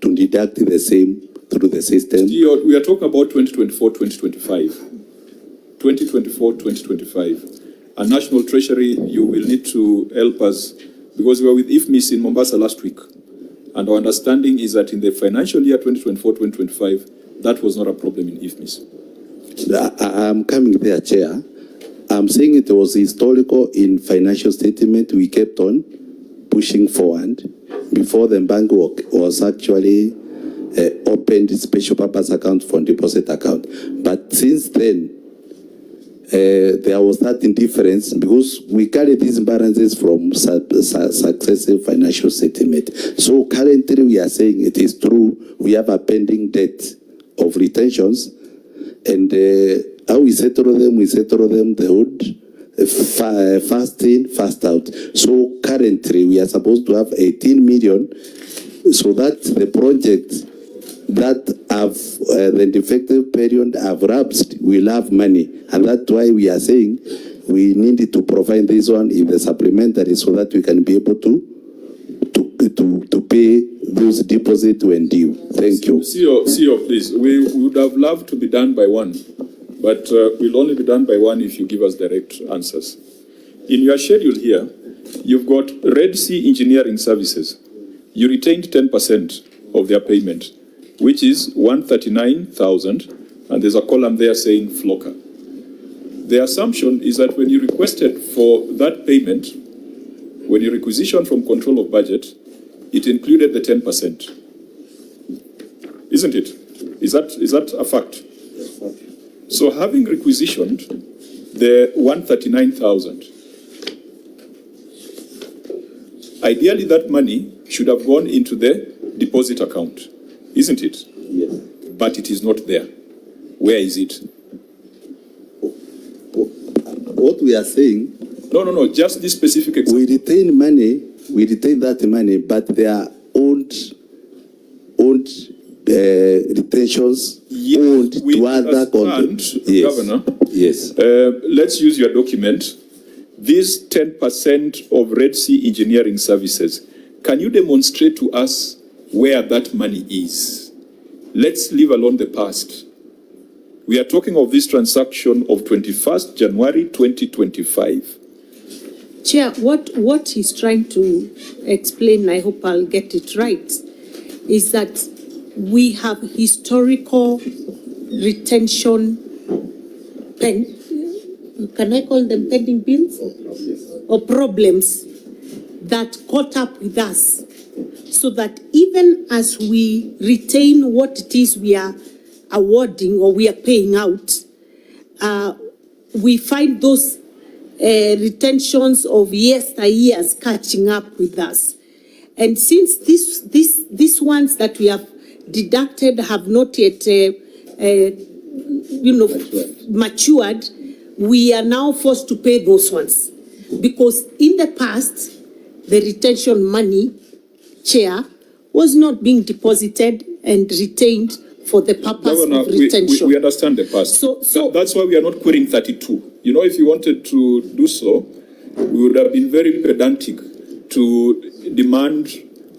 to deduct the same through the system. We are talking about 2024-2025. 2024-2025. And National Treasury, you will need to help us, because we were with IFMIS in Mombasa last week. And our understanding is that in the financial year 2024-2025, that was not a problem in IFMIS. I'm coming there, Chair. I'm saying it was historical in financial statement. We kept on pushing forward before the bank was actually opened special purpose account for deposit account. But since then, there was that indifference because we carry these balances from successive financial statement. So currently we are saying it is true. We have a pending debt of retentions, and how we settle them, the would fast in, fast out. So currently we are supposed to have 18 million, so that the projects that have the defective period have lapsed will have money, and that's why we are saying we need to provide this one in the supplementary so that we can be able to pay those deposits when due. Thank you. CEO, please. We would have loved to be done by one, but we'll only be done by one if you give us direct answers. In your schedule here, you've got Red Sea Engineering Services. You retained 10% of their payment, which is 139,000, and there's a column there saying Flocker. The assumption is that when you requested for that payment, when you requisitioned from control of budget, it included the 10%. Isn't it? Is that a fact? Yes. So having requisitioned the 139,000, ideally that money should have gone into the deposit account, isn't it? Yes. But it is not there. Where is it? What we are saying... No, just this specific example. We retain that money, but they are owned retentions owned to other content. Yes. Governor. Yes. Let's use your document. This 10% of Red Sea Engineering Services, can you demonstrate to us where that money is? Let's leave alone the past. We are talking of this transaction of 21st January 2025. Chair, what he's trying to explain, I hope I'll get it right, is that we have historical retention, can I call them pending bills? Or problems that caught up with us, so that even as we retain what it is we are awarding or we are paying out, we find those retentions of yesteryears catching up with us. And since these ones that we have deducted have not yet matured, we are now forced to pay those ones. Because in the past, the retention money, Chair, was not being deposited and retained for the purpose of retention. We understand the past. So that's why we are not querying 32. You know, if you wanted to do so, we would have been very pedantic to demand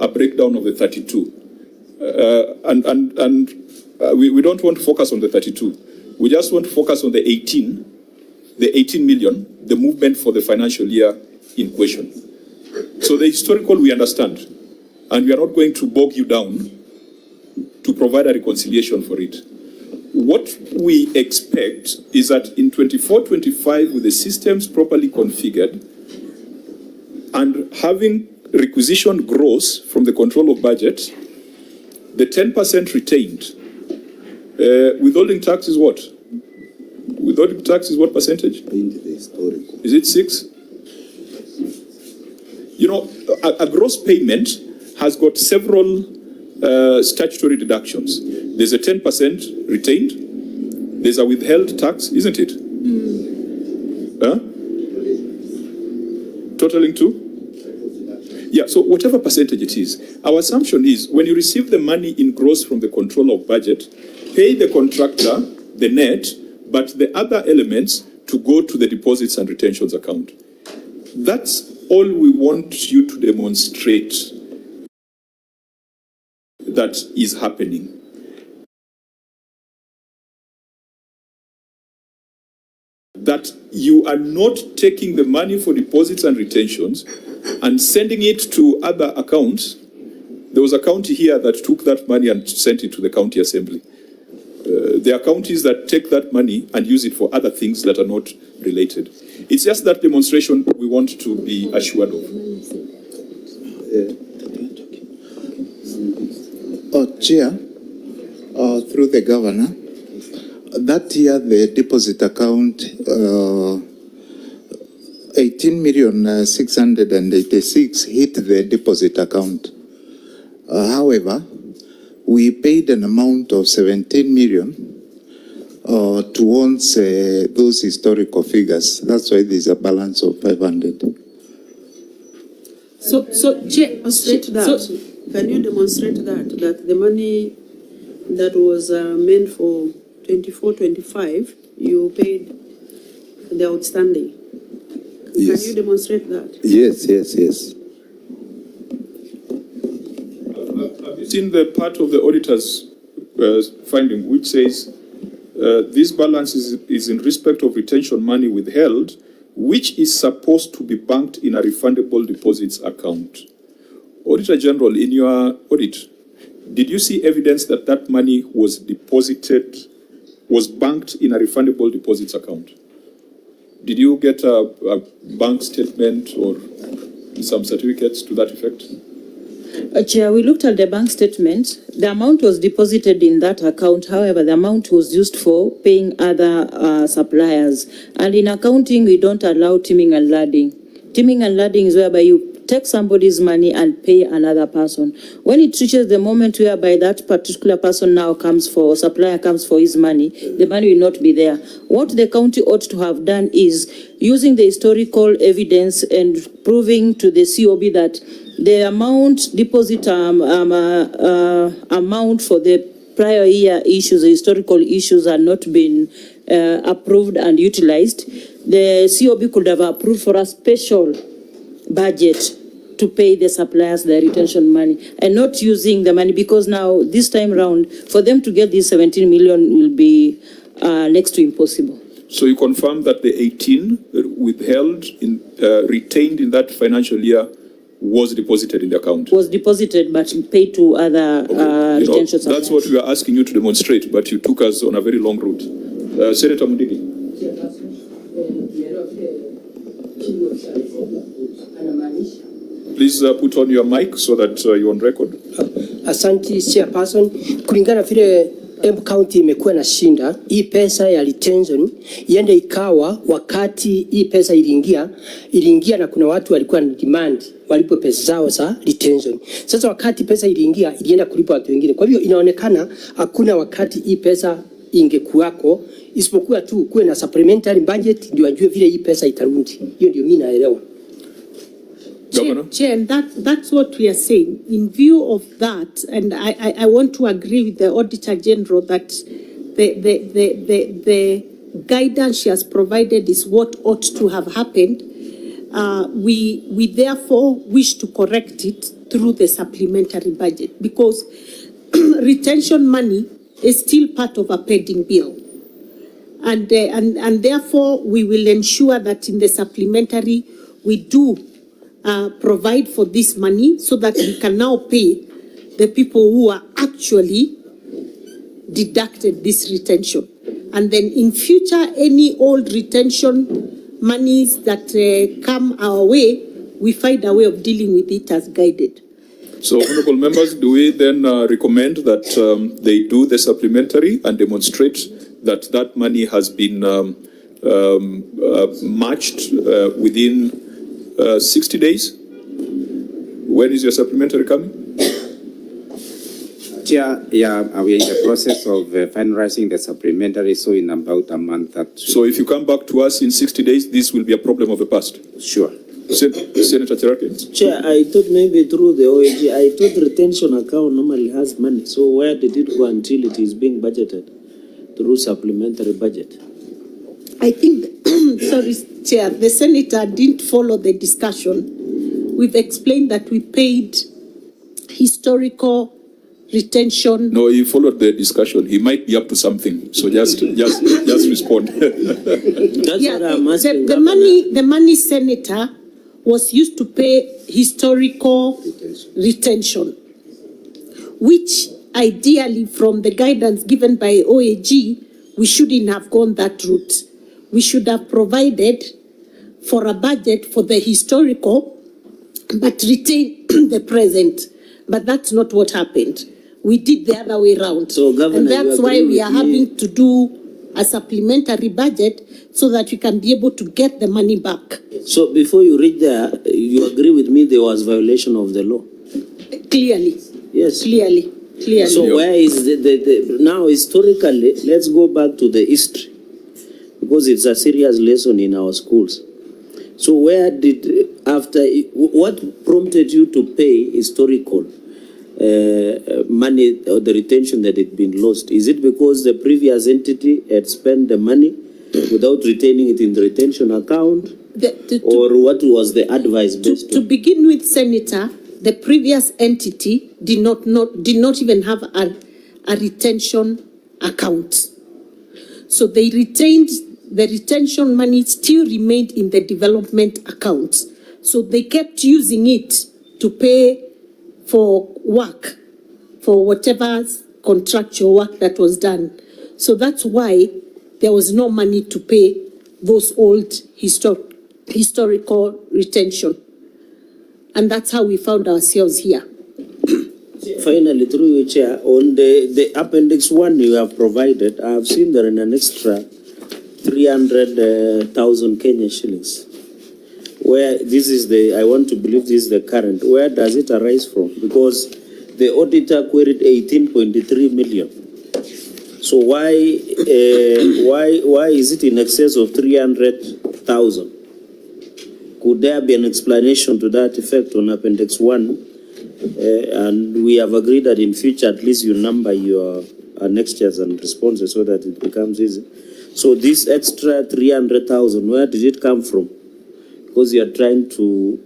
a breakdown of the 32. We don't want to focus on the 32. We just want to focus on the 18 million, the movement for the financial year in question. So the historical we understand, and we are not going to bog you down to provide a reconciliation for it. What we expect is that in 24-25, with the systems properly configured and having requisition gross from the control of budget, the 10% retained, withholding tax is what? Withholding tax is what percentage? Is it 6? You know, a gross payment has got several statutory deductions. There's a 10% retained. There's a withheld tax, isn't it? Totaling to? Yeah, so whatever percentage it is, our assumption is when you receive the money in gross from the control of budget, pay the contractor the net, but the other elements to go to the deposits and retentions account. That's all we want you to demonstrate. that is happening. That you are not taking the money for deposits and retentions and sending it to other accounts. There was a county here that took that money and sent it to the county assembly. There are counties that take that money and use it for other things that are not related. It's just that demonstration we want to be assured of. Chair, through the governor, that year the deposit account 18,686,000 hit the deposit account. However, we paid an amount of 17 million towards those historical figures. That's why there's a balance of 500. Can you demonstrate that the money that was meant for 24-25, you paid the outstanding? Yes. Can you demonstrate that? Yes. Have you seen the part of the auditor's finding which says this balance is in respect of retention money withheld, which is supposed to be banked in a refundable deposits account? Auditor General, in your audit, did you see evidence that that money was deposited, was banked in a refundable deposits account? Did you get a bank statement or some certificates to that effect? Chair, we looked at the bank statement. The amount was deposited in that account. However, the amount was used for paying other suppliers. And in accounting, we don't allow teaming and lading. Teaming and lading is whereby you take somebody's money and pay another person. When it reaches the moment whereby that particular person now comes for, supplier comes for his money, the money will not be there. What the county ought to have done is using the historical evidence and proving to the COB that the amount deposit amount for the prior year issues, the historical issues, are not been approved and utilized. The COB could have approved for a special budget to pay the suppliers their retention money and not using the money, because now this time round for them to get this 17 million will be next to impossible. So you confirm that the 18 withheld, retained in that financial year was deposited in the account? Was deposited but paid to other retention suppliers. That's what we are asking you to demonstrate, but you took us on a very long route. Senator Mundigi. Please put on your mic so that you're on record. Asante Chairperson, kulingana vile Embu County imekuwa na shinda, hii pesa ya retention iende ikawa wakati hii pesa iliingia na kuna watu walikuwa na demand walipo pesa zao za retention. Sasa wakati pesa iliingia ilienda kulipa watu wengine. Kwa hivyo inaonekana hakuna wakati hii pesa ingekuwako, isipokuwa tu kuwe na supplementary budget ndio ajue vile hii pesa itarudi. Hiyo ndio mimi naelewa. Chair, and that's what we are saying. In view of that, and I want to agree with the Auditor General that the guidance she has provided is what ought to have happened. We therefore wish to correct it through the supplementary budget, because retention money is still part of a pending bill. And therefore we will ensure that in the supplementary we do provide for this money so that we can now pay the people who are actually deducted this retention. And then in future, any old retention monies that come our way, we find a way of dealing with it as guided. So, honorable members, do we then recommend that they do the supplementary and demonstrate that that money has been matched within 60 days? When is your supplementary coming? Chair, yeah, we are in the process of finalizing the supplementary, so in about a month. So if you come back to us in 60 days, this will be a problem of the past? Sure. Senator Cheraki. Chair, I thought maybe through the OAG, I thought retention account normally has money. So where did it go until it is being budgeted through supplementary budget? I think, sorry, Chair, the Senator didn't follow the discussion. We've explained that we paid historical retention. No, he followed the discussion. He might be up to something. So just respond. That's Yeah, what I'm asking. the money, Senator, was used to pay historical retention, which ideally, from the guidance given by OAG, we shouldn't have gone that route. We should have provided for a budget for the historical, but retain the present. But that's not what happened. We did the other way around. So, Governor, and that's you why agree we are with me? having to do a supplementary budget so that we can be able to get the money back. So before you reach there, you agree with me there was violation of the law? Clearly. Yes. Clearly. So where is the now historically, let's go back to the history, because it's a serious lesson in our schools. So where did, what prompted you to pay historical money or the retention that had been lost? Is it because the previous entity had spent the money without retaining it in the retention account? Or what was the advice based to begin with, Senator, the previous entity did not even have a retention account. So they retained, the retention money still remained in the development account. So they kept using it to pay for work, for whatever contractual work that was done. So that's why there was no money to pay those old historical retention. And that's how we found ourselves here. Finally, through your chair, on the appendix 1 you have provided, I have seen there in an extra 300,000 Kenya shillings. Where this is I want to believe this is the current. Where does it arise from? Because the auditor queried 18.3 million. So why is it in excess of 300,000? Could there be an explanation to that effect on Appendix 1? And we have agreed that in future, at least you number your annexures and responses so that it becomes easy. So this extra 300,000, where did it come from? Because you are trying to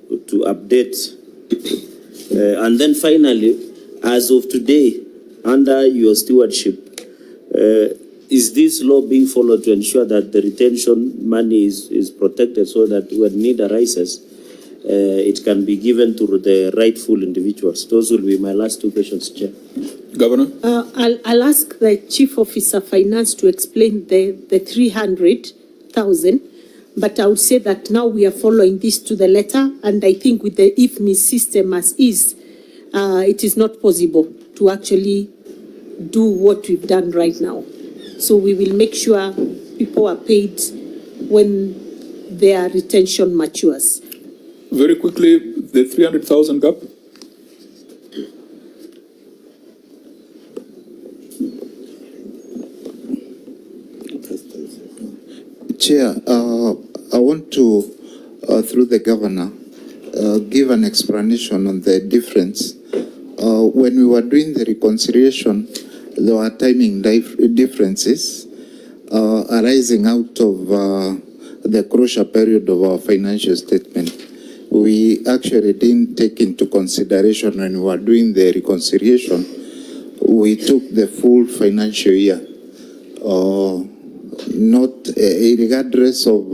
update. And then finally, as of today, under your stewardship, is this law being followed to ensure that the retention money is protected so that when need arises, it can be given to the rightful individuals? Those will be my last two questions, Chair. Governor? I'll ask the Chief Officer Finance to explain the 300,000, but I would say that now we are following this to the letter, and I think with the IFMI system as is, it is not possible to actually do what we've done right now. So we will make sure people are paid when their retention matures. Very quickly, the 300,000 gap. Chair, I want to, through the governor, give an explanation on the difference. When we were doing the reconciliation, there were timing differences arising out of the crucial period of our financial statement. We actually didn't take into consideration when we were doing the reconciliation. We took the full financial year, not regardless of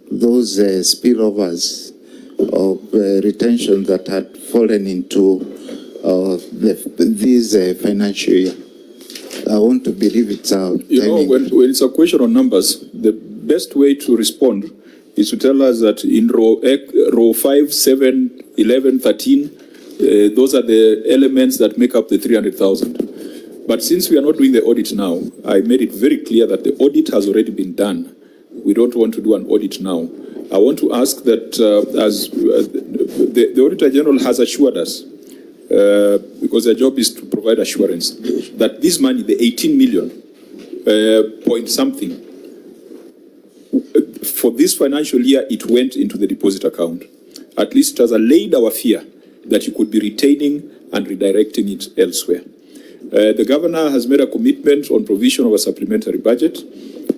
those spillovers of retention that had fallen into this financial year. I want to believe it's our You know, when it's a question on numbers, the best way to respond is to tell us that in row 5, 7, 11, 13, those are the elements that make up the 300,000. But since we are not doing the audit now, I made it very clear that the audit has already been done. We don't want to do an audit now. I want to ask that as the Auditor General has assured us, because their job is to provide assurance, that this money, the 18 million point something, for this financial year, it went into the deposit account. At least it has allayed our fear that you could be retaining and redirecting it elsewhere. The governor has made a commitment on provision of a supplementary budget,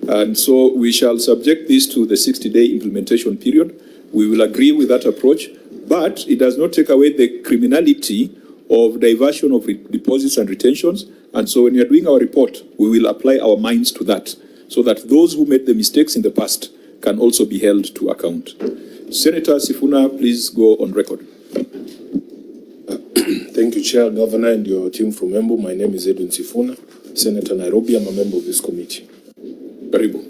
and so we shall subject this to the 60-day implementation period. We will agree with that approach, but it does not take away the criminality of diversion of deposits and retentions. And so when we are doing our report, we will apply our minds to that so that those who made the mistakes in the past can also be held to account. Senator Sifuna, please go on record. Thank you, Chair, Governor, and your team from Embu. My name is Edwin Sifuna, Senator Nairobi. I'm a member of this committee. Karibu.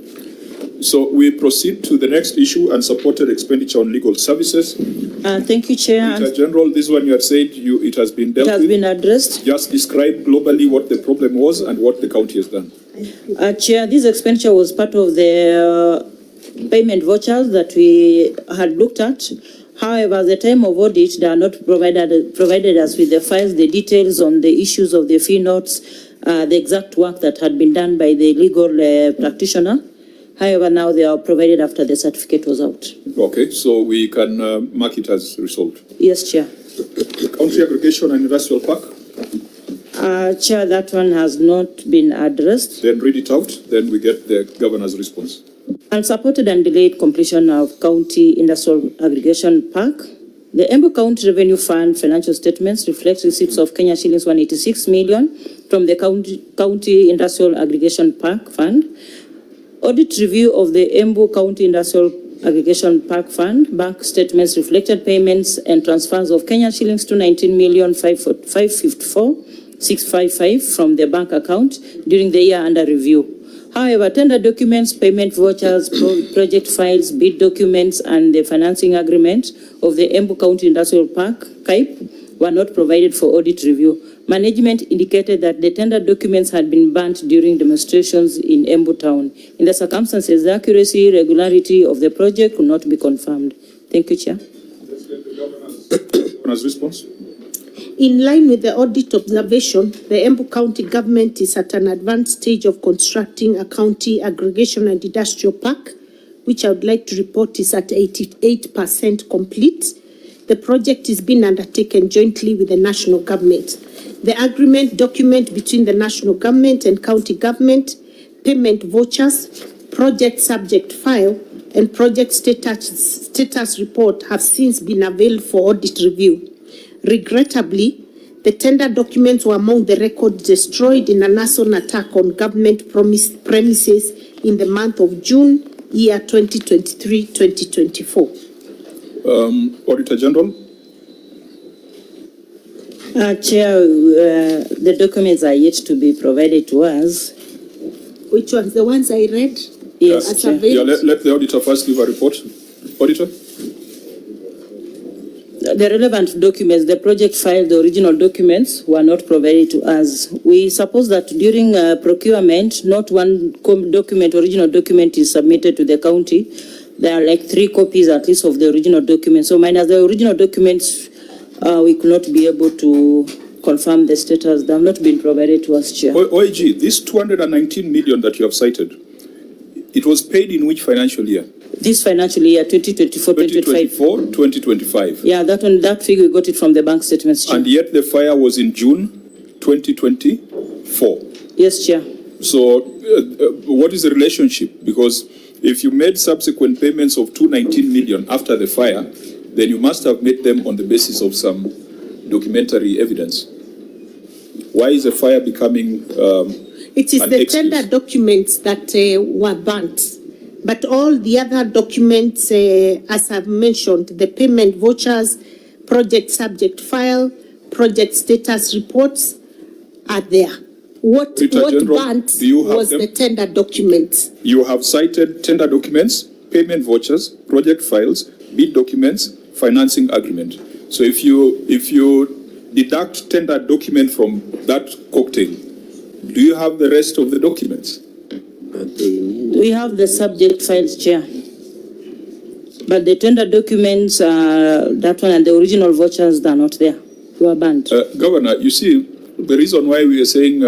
So we proceed to the next issue, unsupported expenditure on legal services. Thank you, Chair. Mr. General, this one you had said it has been dealt It has with. been addressed. Just describe globally what the problem was and what the county has done. Chair, this expenditure was part of the payment vouchers that we had looked at. However, at the time of audit, they are not provided us with the files, the details on the issues of the fee notes, the exact work that had been done by the legal practitioner. However, now they are provided after the certificate was out. Okay, so we can mark it as resolved. Yes, Chair. Country aggregation and industrial park, Chair, that one has not been addressed. then read it out, then we get the governor's response. Unsupported and delayed completion of County Industrial Aggregation Park. The Embu County Revenue Fund financial statements reflect receipts of Kenya shillings 186 million from the County Industrial Aggregation Park Fund. Audit review of the Embu County Industrial Aggregation Park Fund. Bank statements reflected payments and transfers of Kenya shillings 219,554,655 from the bank account during the year under review. However, tender documents, payment vouchers, project files, bid documents, and the financing agreement of the Embu County Industrial Park, KAIP, were not provided for audit review. Management indicated that the tender documents had been burnt during demonstrations in Embu town. In the circumstances, the accuracy, regularity of the project could not be confirmed. Thank you, Chair. Governor's response. In line with the audit observation, the Embu County government is at an advanced stage of constructing a county aggregation and industrial park, which I would like to report is at 88% complete. The project is being undertaken jointly with the national government. The agreement document between the national government and county government, payment vouchers, project subject file, and project status report have since been availed for audit review. Regrettably, the tender documents were among the records destroyed in an arson attack on government premises in the month of June, year 2023-2024. Auditor General. Chair, the documents are yet to be provided to us. Which ones? The ones I read? Yes, As Chair. Yeah, let the auditor first give a report. Auditor. The relevant documents, the project file, the original documents were not provided to us. We suppose that during procurement, not one original document is submitted to the county. There are like 3 copies at least of the original document. So minus the original documents, we could not be able to confirm the status. They have not been provided to us, Chair. OIG, this 219 million that you have cited, it was paid in which financial year? This financial year, 2024-2025. 2024-2025. Yeah, that figure, we got it from the bank statements, Chair. And yet the fire was in June 2024. Yes, Chair. So what is the relationship? Because if you made subsequent payments of 219 million after the fire, then you must have made them on the basis of some documentary evidence. Why is the fire becoming It is an the excuse? tender documents that were burnt. But all the other documents, as I've mentioned, the payment vouchers, project subject file, project status reports are there. What General, burnt do you have was them? the tender documents. You have cited tender documents, payment vouchers, project files, bid documents, financing agreement. So if you deduct tender document from that cocktail, do you have the rest of the documents? We have the subject files, Chair. But the tender documents, that one and the original vouchers, they are not there. They were banned. Governor, you see, the reason why we are saying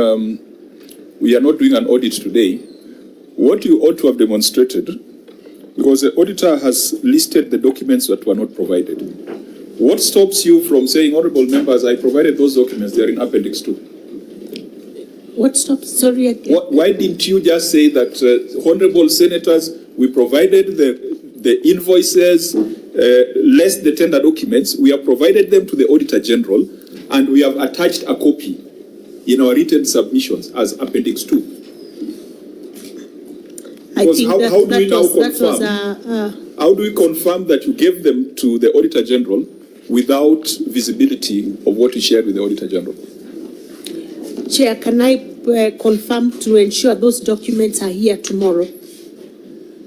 we are not doing an audit today, what you ought to have demonstrated, because the auditor has listed the documents that were not provided. What stops you from saying, honorable members, I provided those documents, they are in Appendix 2? What stops? Sorry again. Why didn't you just say that, honorable senators, we provided the invoices, less the tender documents, we have provided them to the Auditor General, and we have attached a copy in our written submissions as Appendix 2. I Because think how do we now that was confirm? How do we confirm that you gave them to the Auditor General without visibility of what you shared with the Auditor General? Chair, can I confirm to ensure those documents are here tomorrow?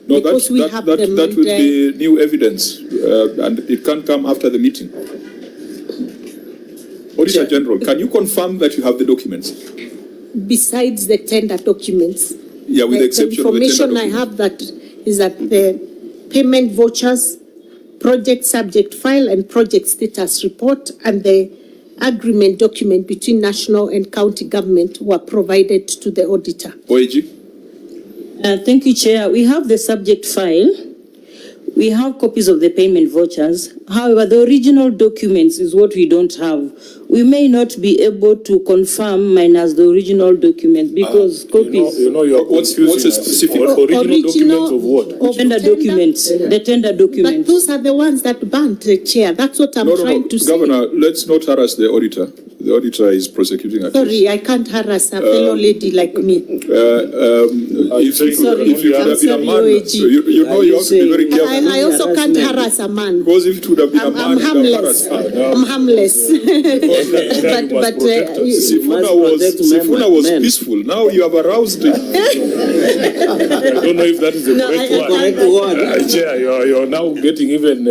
No, Because we have them that and, would be new evidence, and it can't come after the meeting. Auditor General, can you confirm that you have the documents? Besides the tender documents. Yeah, with the exception of the tender information I documents. have that is that the payment vouchers, project subject file and project status report and the agreement document between national and county government were provided to the auditor. OAG? Thank you, Chair. We have the subject file. We have copies of the payment vouchers. However, the original documents is what we don't have. We may not be able to confirm minus the original document because copies. You are What's confusing a us. specific- Original documents of what? Tender documents, the tender But documents. those are the ones that burnt, Chair. That's what I'm trying to say. Governor, let's not harass the auditor. The auditor is prosecuting a case. Sorry, I can't harass a fellow lady like me. If saying you Sorry, if it would I'm have been a sorry, man, OAG. you know you have to be very careful. I also can't harass a man. Because if it would have been a I'm man, you'd have harmless. harassed. I'm harmless. but Sifuna was peaceful. Now you have aroused him. I don't know if that is the No, correct word. Chair, you're now getting even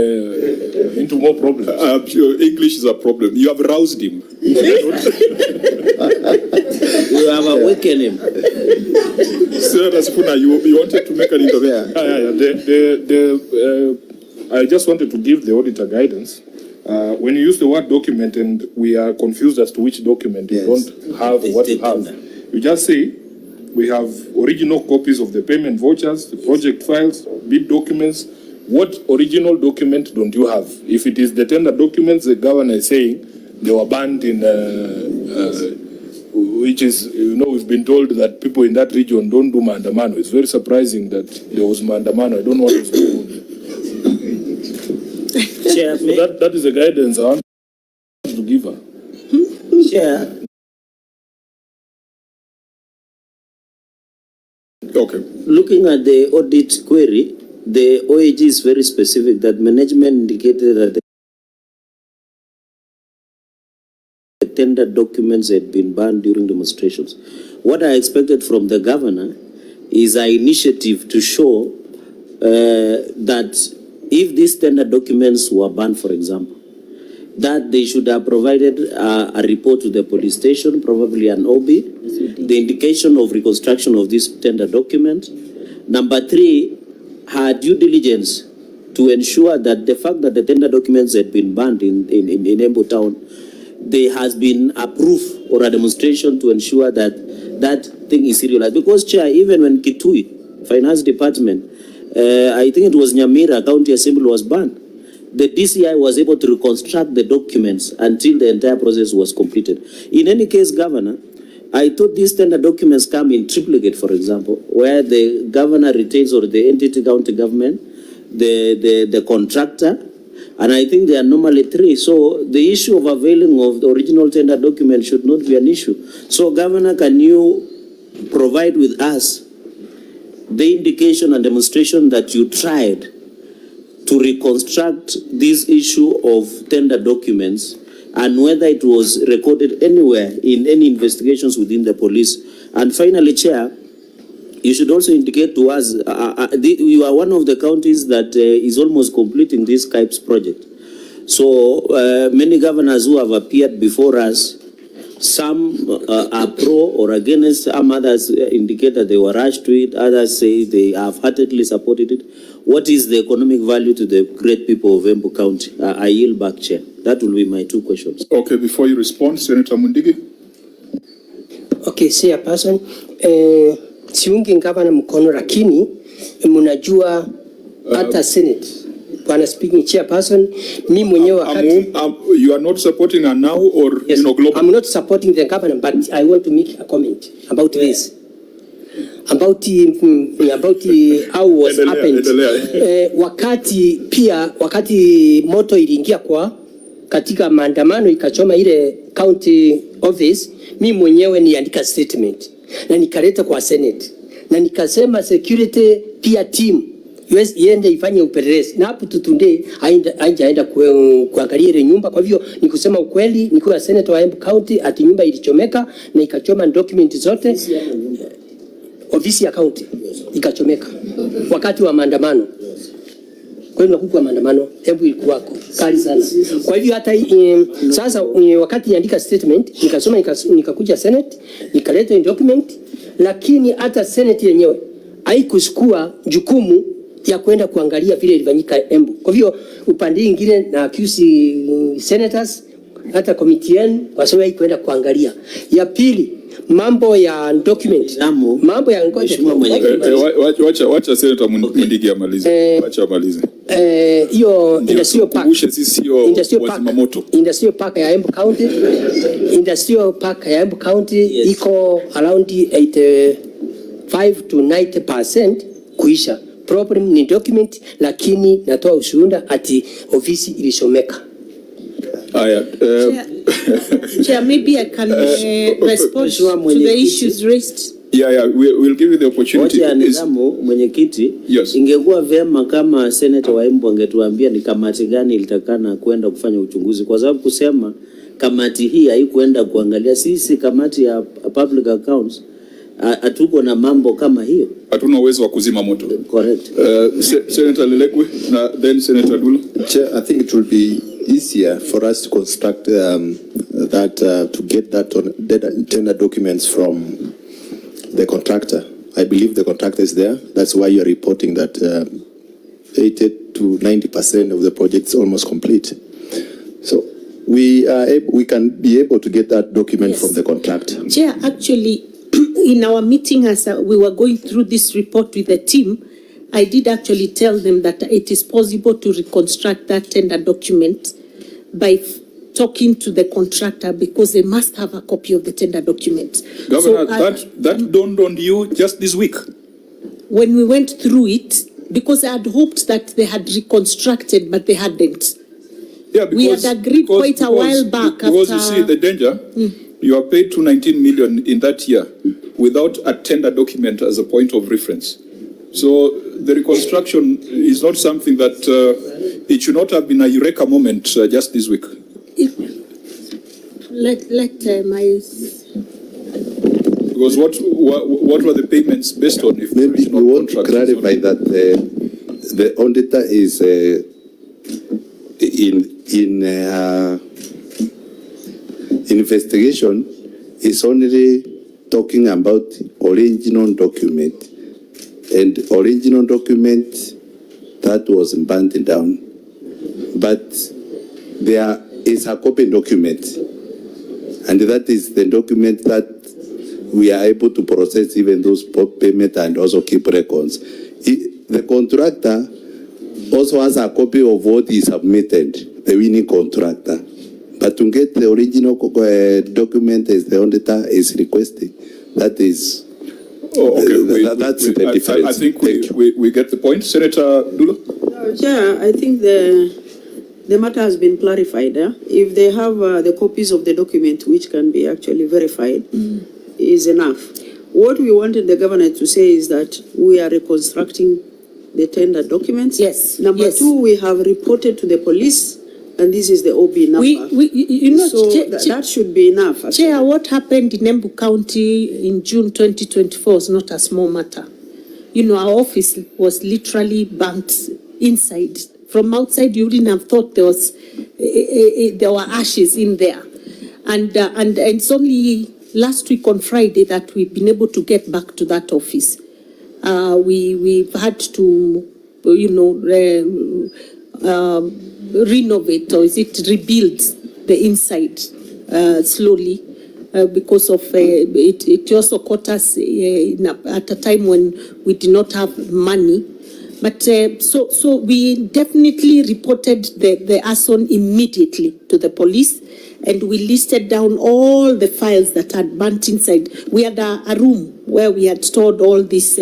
into more problems. Your English is a problem. You have roused him. You have awakened him. Senator Sifuna, you wanted to make an intervention. I just wanted to give the auditor guidance. When you use the word document and we are confused as to which document, you don't have what you have. You just say, we have original copies of the payment vouchers, the project files, bid documents. What original document don't you have? If it is the tender documents, the governor is saying they were banned in, which is, we've been told that people in that region don't do mandamano. It's very surprising that there was mandamano. I don't know what was going on. Chair, So that is the guidance I want to give her. Chair, Okay. looking at the audit query, the OAG is very specific that management indicated that the tender documents had been banned during demonstrations. What I expected from the governor is an initiative to show that if these tender documents were banned, for example, that they should have provided a report to the police station, probably an OB, the indication of reconstruction of this tender document. Number 3, her due diligence to ensure that the fact that the tender documents had been banned in Embu town, there has been a proof or a demonstration to ensure that that thing is serialized. Because, Chair, even when Kitui, Finance Department, I think it was Nyamira County Assembly was banned, the DCI was able to reconstruct the documents until the entire process was completed. In any case, Governor, I thought these tender documents come in triplicate, for example, where the governor retains or the entity county government, the contractor, and I think there are normally 3. So the issue of availing of the original tender document should not be an issue. So, Governor, can you provide with us the indication and demonstration that you tried to reconstruct this issue of tender documents and whether it was recorded anywhere in any investigations within the police? And finally, Chair, you should also indicate to us, you are one of the counties that is almost completing this KIPES project. So many governors who have appeared before us, some are pro or against, some others indicate that they were rushed to it, others say they have heartedly supported it. What is the economic value to the great people of Embu County? I yield back, Chair. That will be my 2 questions. Okay, before you respond, Senator Mundigi. Okay, Chairperson, siungi gavana mkono lakini mnajua hata Senate. Bwana speaking Chairperson, mimi mwenyewe wakati You are not supporting her now or yes, global? I'm not supporting the governor, but I want to make a comment about this. About how was happened. Wakati moto iliingia katika maandamano ikachoma ile county office, mi mwenyewe niandika statement na nikaleta kwa Senate na nikasema security pia team iende ifanye upelelezi, na hapo tutunde haijaenda kuangalia ile nyumba. Kwa hivyo ni kusema ukweli, nikiwa senator wa Embu County, ati nyumba ilichomeka na ikachoma document zote. Ofisi ya county ikachomeka wakati wa maandamano. Kwa hiyo nakuwa maandamano Embu ilikuwako kali sana. Kwa hivyo hata sasa wakati niandika statement nikasoma nikakuja Senate nikaleta document, lakini hata Senate yenyewe haikuchukua jukumu ya kwenda kuangalia vile ilifanyika Embu. Kwa hivyo upande mwingine na accuse senators hata committee yenu kwa sababu kwenda kuangalia. Ya pili, mambo ya document, mambo ya wacha senator Mundigi amalize, wacha amalize. Hiyo industrial park, industrial park ya Embu County, industrial park ya Embu County iko around 85 to 90% kuisha. Problem ni document, lakini natoa ushuhuda ati ofisi ilishomeka. Chair, maybe I can respond to the issues raised. Yeah, we'll give you the opportunity. Mwenyekiti, yes. Ingekuwa vyema kama senator wa Embu angetuambia ni kamati gani ilitakana kwenda kufanya uchunguzi, kwa sababu kusema kamati hii haikuenda kuangalia, sisi kamati ya public accounts hatuko na mambo kama hiyo. Hatuna uwezo wa kuzima moto. Correct. Senator Lelekwe, then Senator Dula. Chair, I think it will be easier for us to construct to get that tender documents from the contractor. I believe the contractor is there. That's why you're reporting that 80 to 90% of the project is almost complete. So we can be able to get that document from the contractor. Chair, actually, in our meeting as we were going through this report with the team, I did actually tell them that it is possible to reconstruct that tender document by talking to the contractor, because they must have a copy of the tender document. Governor, that dawned on you just this week? When we went through it, because I had hoped that they had reconstructed, but they hadn't. Yeah, because, we had agreed quite a while back. Because you see the danger, you are paid to 19 million in that year without a tender document as a point of reference. So the reconstruction is not something that it should not have been a eureka moment just this week. Because what were the payments based on? If maybe we want to clarify that the auditor is investigation is only talking about original document, and original document that was burnt down, but there is a copy document, and that is the document that we are able to process even those payment and also keep records. The contractor also has a copy of what he submitted, the winning contractor. But to get the original document as the auditor is requesting, that is, that's the difference. I think we get the point. Senator Dula? Chair, I think the matter has been clarified. If they have the copies of the document which can be actually verified, is enough. What we wanted the governor to say is that we are reconstructing the tender documents. Yes. Number two, we have reported to the police, and this is the OB number. So that should be enough. Actually. Chair, what happened in Embu County in June 2024 is not a small matter. You know, our office was literally burnt inside. From outside, you wouldn't have thought there were ashes in there. And it's only last week on Friday that we've been able to get back to that office. We've had to, renovate, or is it rebuild the inside slowly because of it also caught us at a time when we did not have money. But so we definitely reported the arson immediately to the police, and we listed down all the files that had burnt inside. We had a room where we had stored all these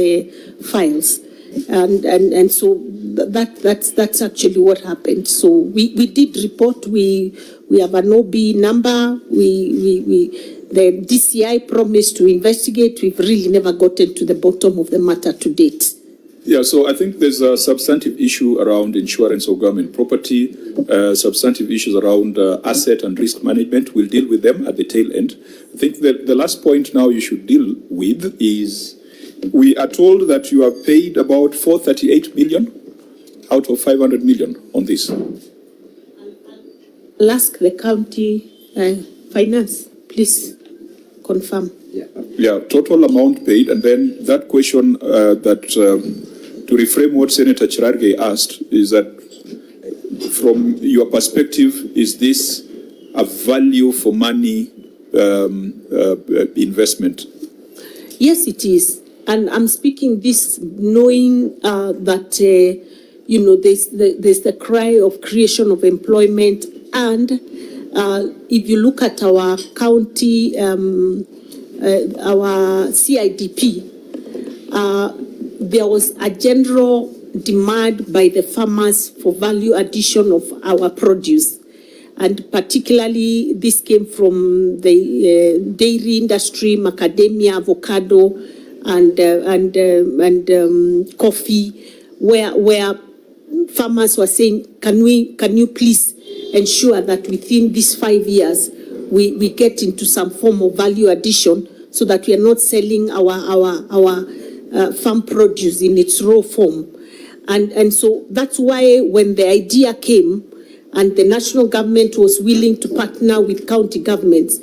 files, and so that's actually what happened. So we did report. We We have an OB number. The DCI promised to investigate. We've really never gotten to the bottom of the matter to date. Yeah, so I think there's a substantive issue around insurance of government property, substantive issues around asset and risk management. We'll deal with them at the tail end. I think that the last point now you should deal with is we are told that you have paid about 438 million out of 500 million on this. I'll ask the county finance, please confirm. Yeah, total amount paid, and then that question to reframe what Senator Chirarge asked is that from your perspective, is this a value for money investment? Yes, it is. And I'm speaking this knowing that, there's the cry of creation of employment. And if you look at our county, our CIDP, there was a general demand by the farmers for value addition of our produce. And particularly, this came from the dairy industry, macadamia, avocado, and coffee, where farmers were saying, can you please ensure that within these 5 years we get into some form of value addition, so that we are not selling our farm produce in its raw form. And so that's why when the idea came and the national government was willing to partner with county governments,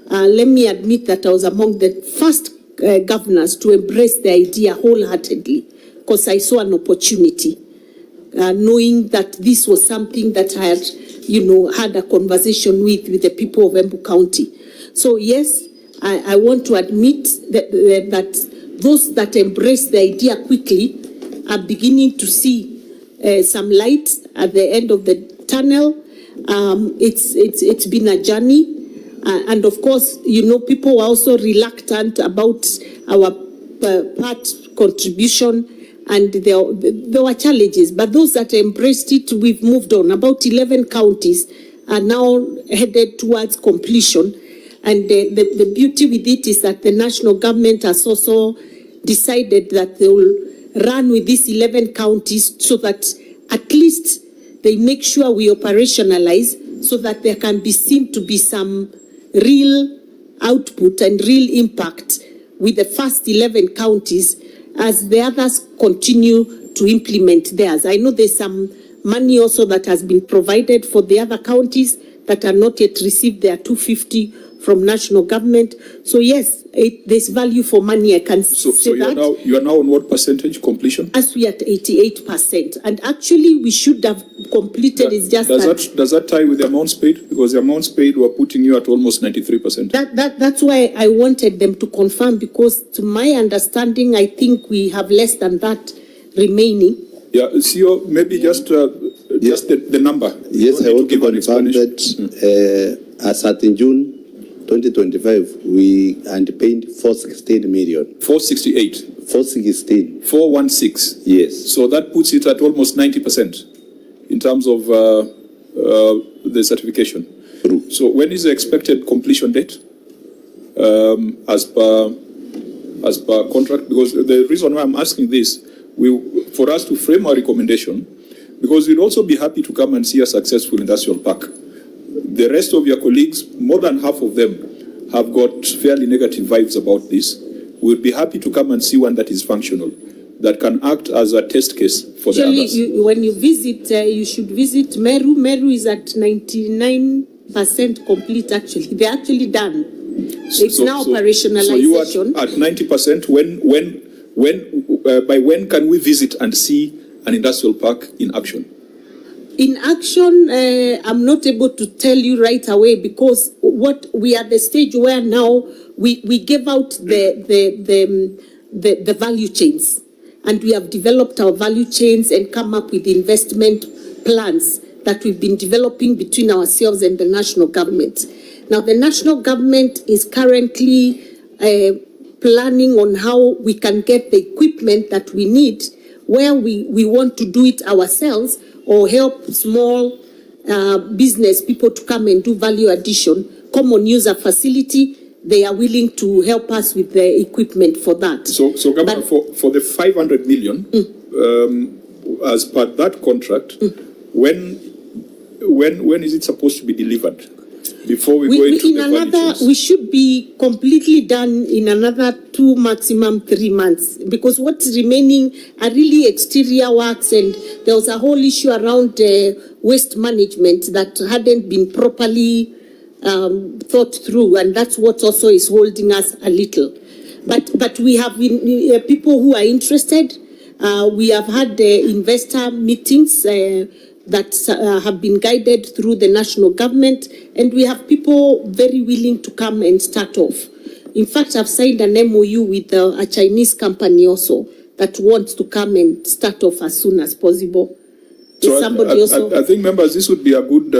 let me admit that I was among the first governors to embrace the idea wholeheartedly, because I saw an opportunity, knowing that this was something that I had, had a conversation with the people of Embu County. So yes, I want to admit that those that embrace the idea quickly are beginning to see some light at the end of the tunnel. It's been a journey, and of course, people were also reluctant about our part contribution, and there were challenges. But those that embraced it, we've moved on. About 11 counties are now headed towards completion. And the beauty with it is that the national government has also decided that they will run with these 11 counties, so that at least they make sure we operationalize, so that there can be seen to be some real output and real impact with the first 11 counties as the others continue to implement theirs. I know there's some money also that has been provided for the other counties that are not yet received their 250 from national government. So yes, there's value for money, I can say that. You are now on what percentage completion? As we are at 88%. And actually we should have completed, it's just does that tie with the amounts paid? Because the amounts paid were putting you at almost 93%. That's why I wanted them to confirm, because to my understanding, I think we have less than that remaining. Yeah, CEO, maybe just the number. Yes, I want to confirm that as at in June 2025, we paid 416 million. 468. 416. 416. Yes. So that puts it at almost 90% in terms of the certification. True. So when is the expected completion date as per contract? Because the reason why I'm asking this, for us to frame our recommendation, because we'd also be happy to come and see a successful industrial park. The rest of your colleagues, more than half of them, have got fairly negative vibes about this. We'd be happy to come and see one that is functional, that can act as a test case for the others. When you visit, you should visit Meru. Meru is at 99% complete, actually. They're actually done. It's now operationalization. So you are at 90%. By when can we visit and see an industrial park in action? In action, I'm not able to tell you right away, because what we are at the stage where now we gave out the value chains, and we have developed our value chains and come up with investment plans that we've been developing between ourselves and the national government. Now, the national government is currently planning on how we can get the equipment that we need, where we want to do it ourselves or help small business people to come and do value addition, common user facility, they are willing to help us with the equipment for that. So Governor, for the 500 million, as per that contract, when is it supposed to be delivered? Before we go into the value chains? We should be completely done in another 2, maximum 3 months, because what's remaining are really exterior works, and there was a whole issue around waste management that hadn't been properly thought through, and that's what also is holding us a little. But we have people who are interested. We have had investor meetings that have been guided through the national government, and we have people very willing to come and start off. In fact, I've signed an MOU with a Chinese company also that wants to come and start off as soon as possible. So I think, members, this would be a good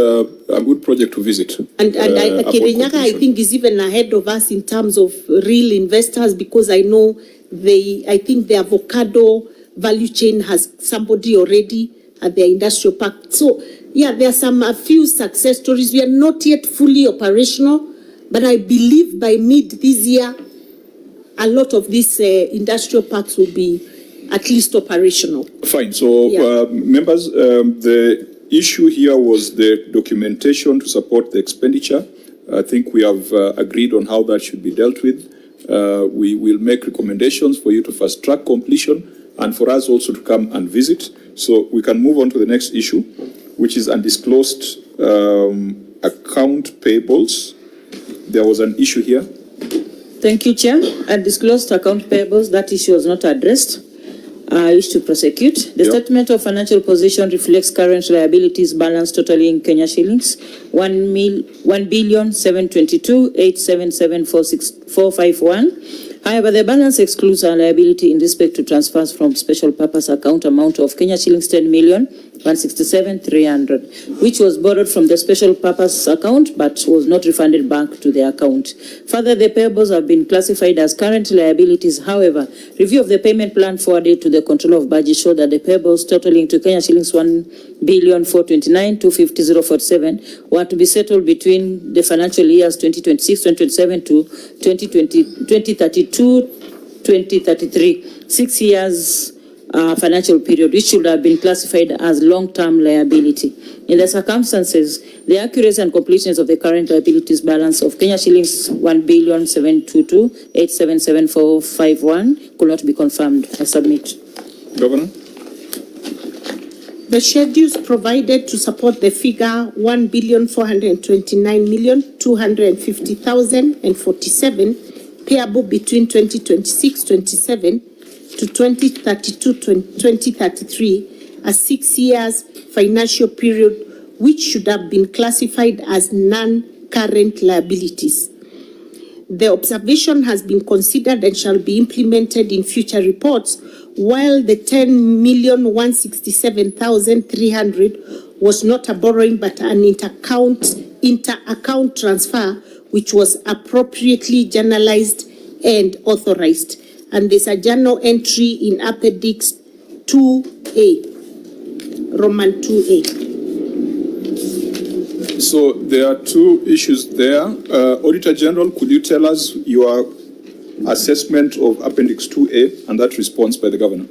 project to visit. And Kirinyaga, I think, is even ahead of us in terms of real investors, because I know I think the avocado value chain has somebody already at their industrial park. So, yeah, there are a few success stories. We are not yet fully operational, but I believe by mid this year, a lot of these industrial parks will be at least operational. Fine. So, members, the issue here was the documentation to support the expenditure. I think we have agreed on how that should be dealt with. We will make recommendations for you to fast track completion and for us also to come and visit. So we can move on to the next issue, which is undisclosed account payables. There was an issue here. Thank you, Chair. Undisclosed account payables, that issue was not addressed. I wish to prosecute. The statement of financial position reflects current liabilities balance totaling Kenya shillings 1,722,877,451. However, the balance excludes our liability in respect to transfers from special purpose account amount of Kenya shillings 10,167,300, which was borrowed from the special purpose account but was not refunded back to the account. Further, the payables have been classified as current liabilities. However, review of the payment plan forwarded to the controller of budget showed that the payables totaling to Kenya shillings 1,429,250,047 were to be settled between the financial years 2026-2027 to 2032-2033, 6 years financial period, which should have been classified as long-term liability. In the circumstances, the accuracy and completeness of the current liabilities balance of Kenya shillings 1,722,877,451 could not be confirmed. I submit. Governor? The schedules provided to support the figure 1,429,250,047 payable between 2026-27 to 2032-2033, a 6 years financial period, which should have been classified as non-current liabilities. The observation has been considered and shall be implemented in future reports, while the 10,167,300 was not a borrowing but an inter-account transfer, which was appropriately journalized and authorized. And there's a journal entry in Appendix 2A, Roman 2A. So there are two issues there. Auditor General, could you tell us your assessment of Appendix 2A and that response by the Governor?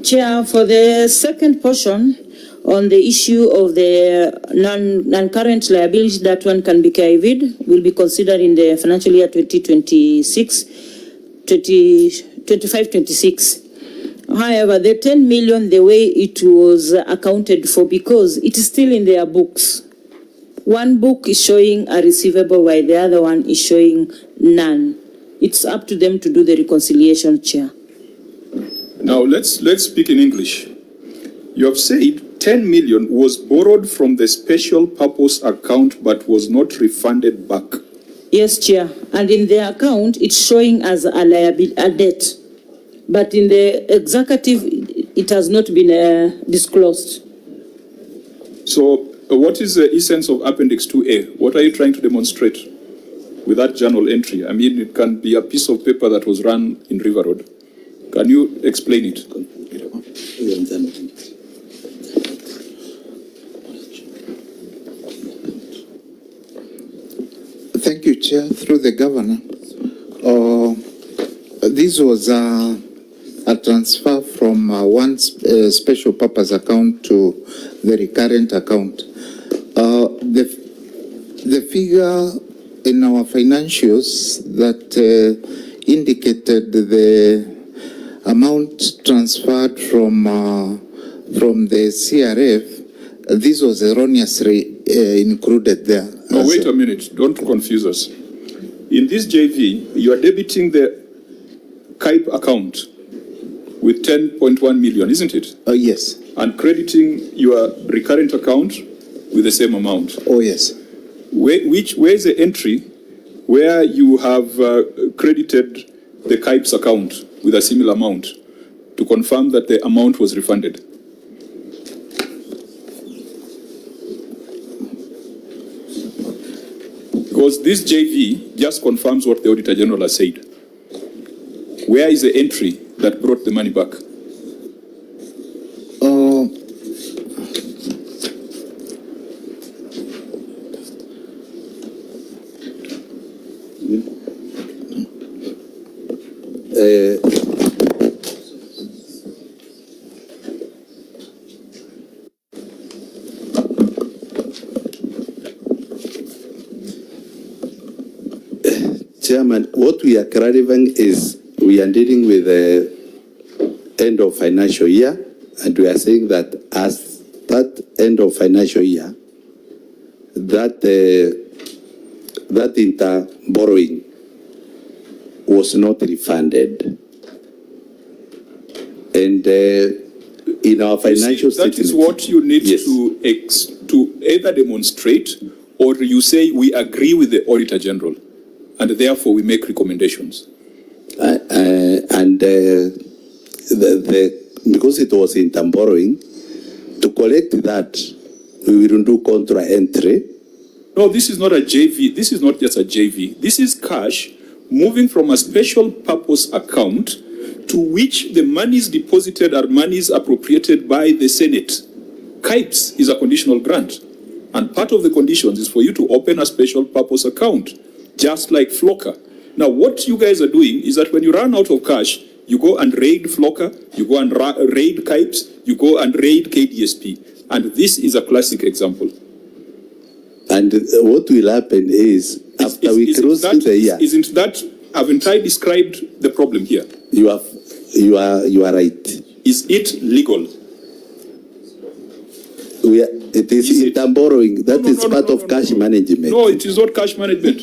Chair, for the second portion on the issue of the non-current liability, that one can be carried, will be considered in the financial year 2025-26. However, the 10 million, the way it was accounted for, because it is still in their books. One book is showing a receivable while the other one is showing none. It's up to them to do the reconciliation, Chair. Now let's speak in English. You have said 10 million was borrowed from the special purpose account but was not refunded back. Yes, Chair. And in the account, it's showing as a liability, a debt. But in the executive, it has not been disclosed. So what is the essence of Appendix 2A? What are you trying to demonstrate with that journal entry? I mean, it can be a piece of paper that was run in River Road. Can you explain it? Chair, through the governor, this was a transfer from one special purpose account to the recurrent account. The figure in our financials that indicated the amount transferred from the CRF, this was erroneously included there. No, wait a minute. Don't confuse us. In this JV, you are debiting the KIPE account with 10.1 million, isn't it? Yes. And crediting your recurrent account with the same amount. Oh, yes. Where is the entry where you have credited the KIPE's account with a similar amount to confirm that the amount was refunded? Because this JV just confirms what the Auditor General has said. Where is the entry that brought the money back? Chairman, what we are clarifying is we are dealing with the end of financial year, and we are saying that as that end of financial year, that inter borrowing was not refunded, and in our financial statement, that is what you need to either demonstrate or you say we agree with the Auditor General, and therefore we make recommendations. Because it was in borrowing, to collect that, we will do contra entry. No, this is not a JV. This is not just a JV. This is cash moving from a special purpose account to which the monies deposited are monies appropriated by the Senate. KIPES is a conditional grant. And part of the conditions is for you to open a special purpose account, just like Flocker. Now, what you guys are doing is that when you run out of cash, you go and raid Flocker, you go and raid KIPES, you go and raid KDSP. And this is a classic example. And what will happen is, after we cross the year... Haven't I described the problem here? You are right. Is it legal? It is in borrowing. That is part of cash management. No, it is not cash management.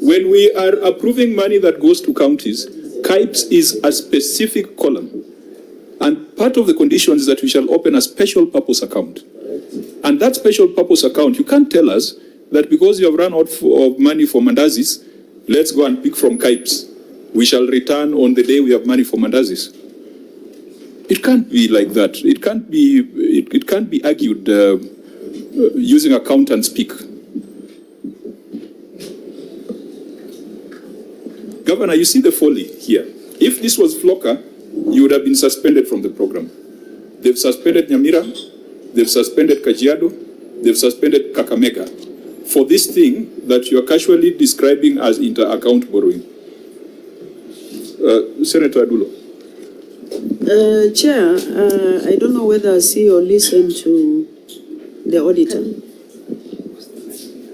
When we are approving money that goes to counties, KIPES is a specific column. And part of the conditions is that we shall open a special purpose account. And that special purpose account, you can't tell us that because you have run out of money for mandazis, let's go and pick from KIPES. We shall return on the day we have money for mandazis. It can't be like that. It can't be argued using account speak. Governor, you see the folly here. If this was Flocker, you would have been suspended from the program. They've suspended Nyamira, they've suspended Kajiado, they've suspended Kakamega for this thing that you are casually describing as inter-account borrowing. Senator Adulo. Chair, I don't know whether I see or listen to the auditor,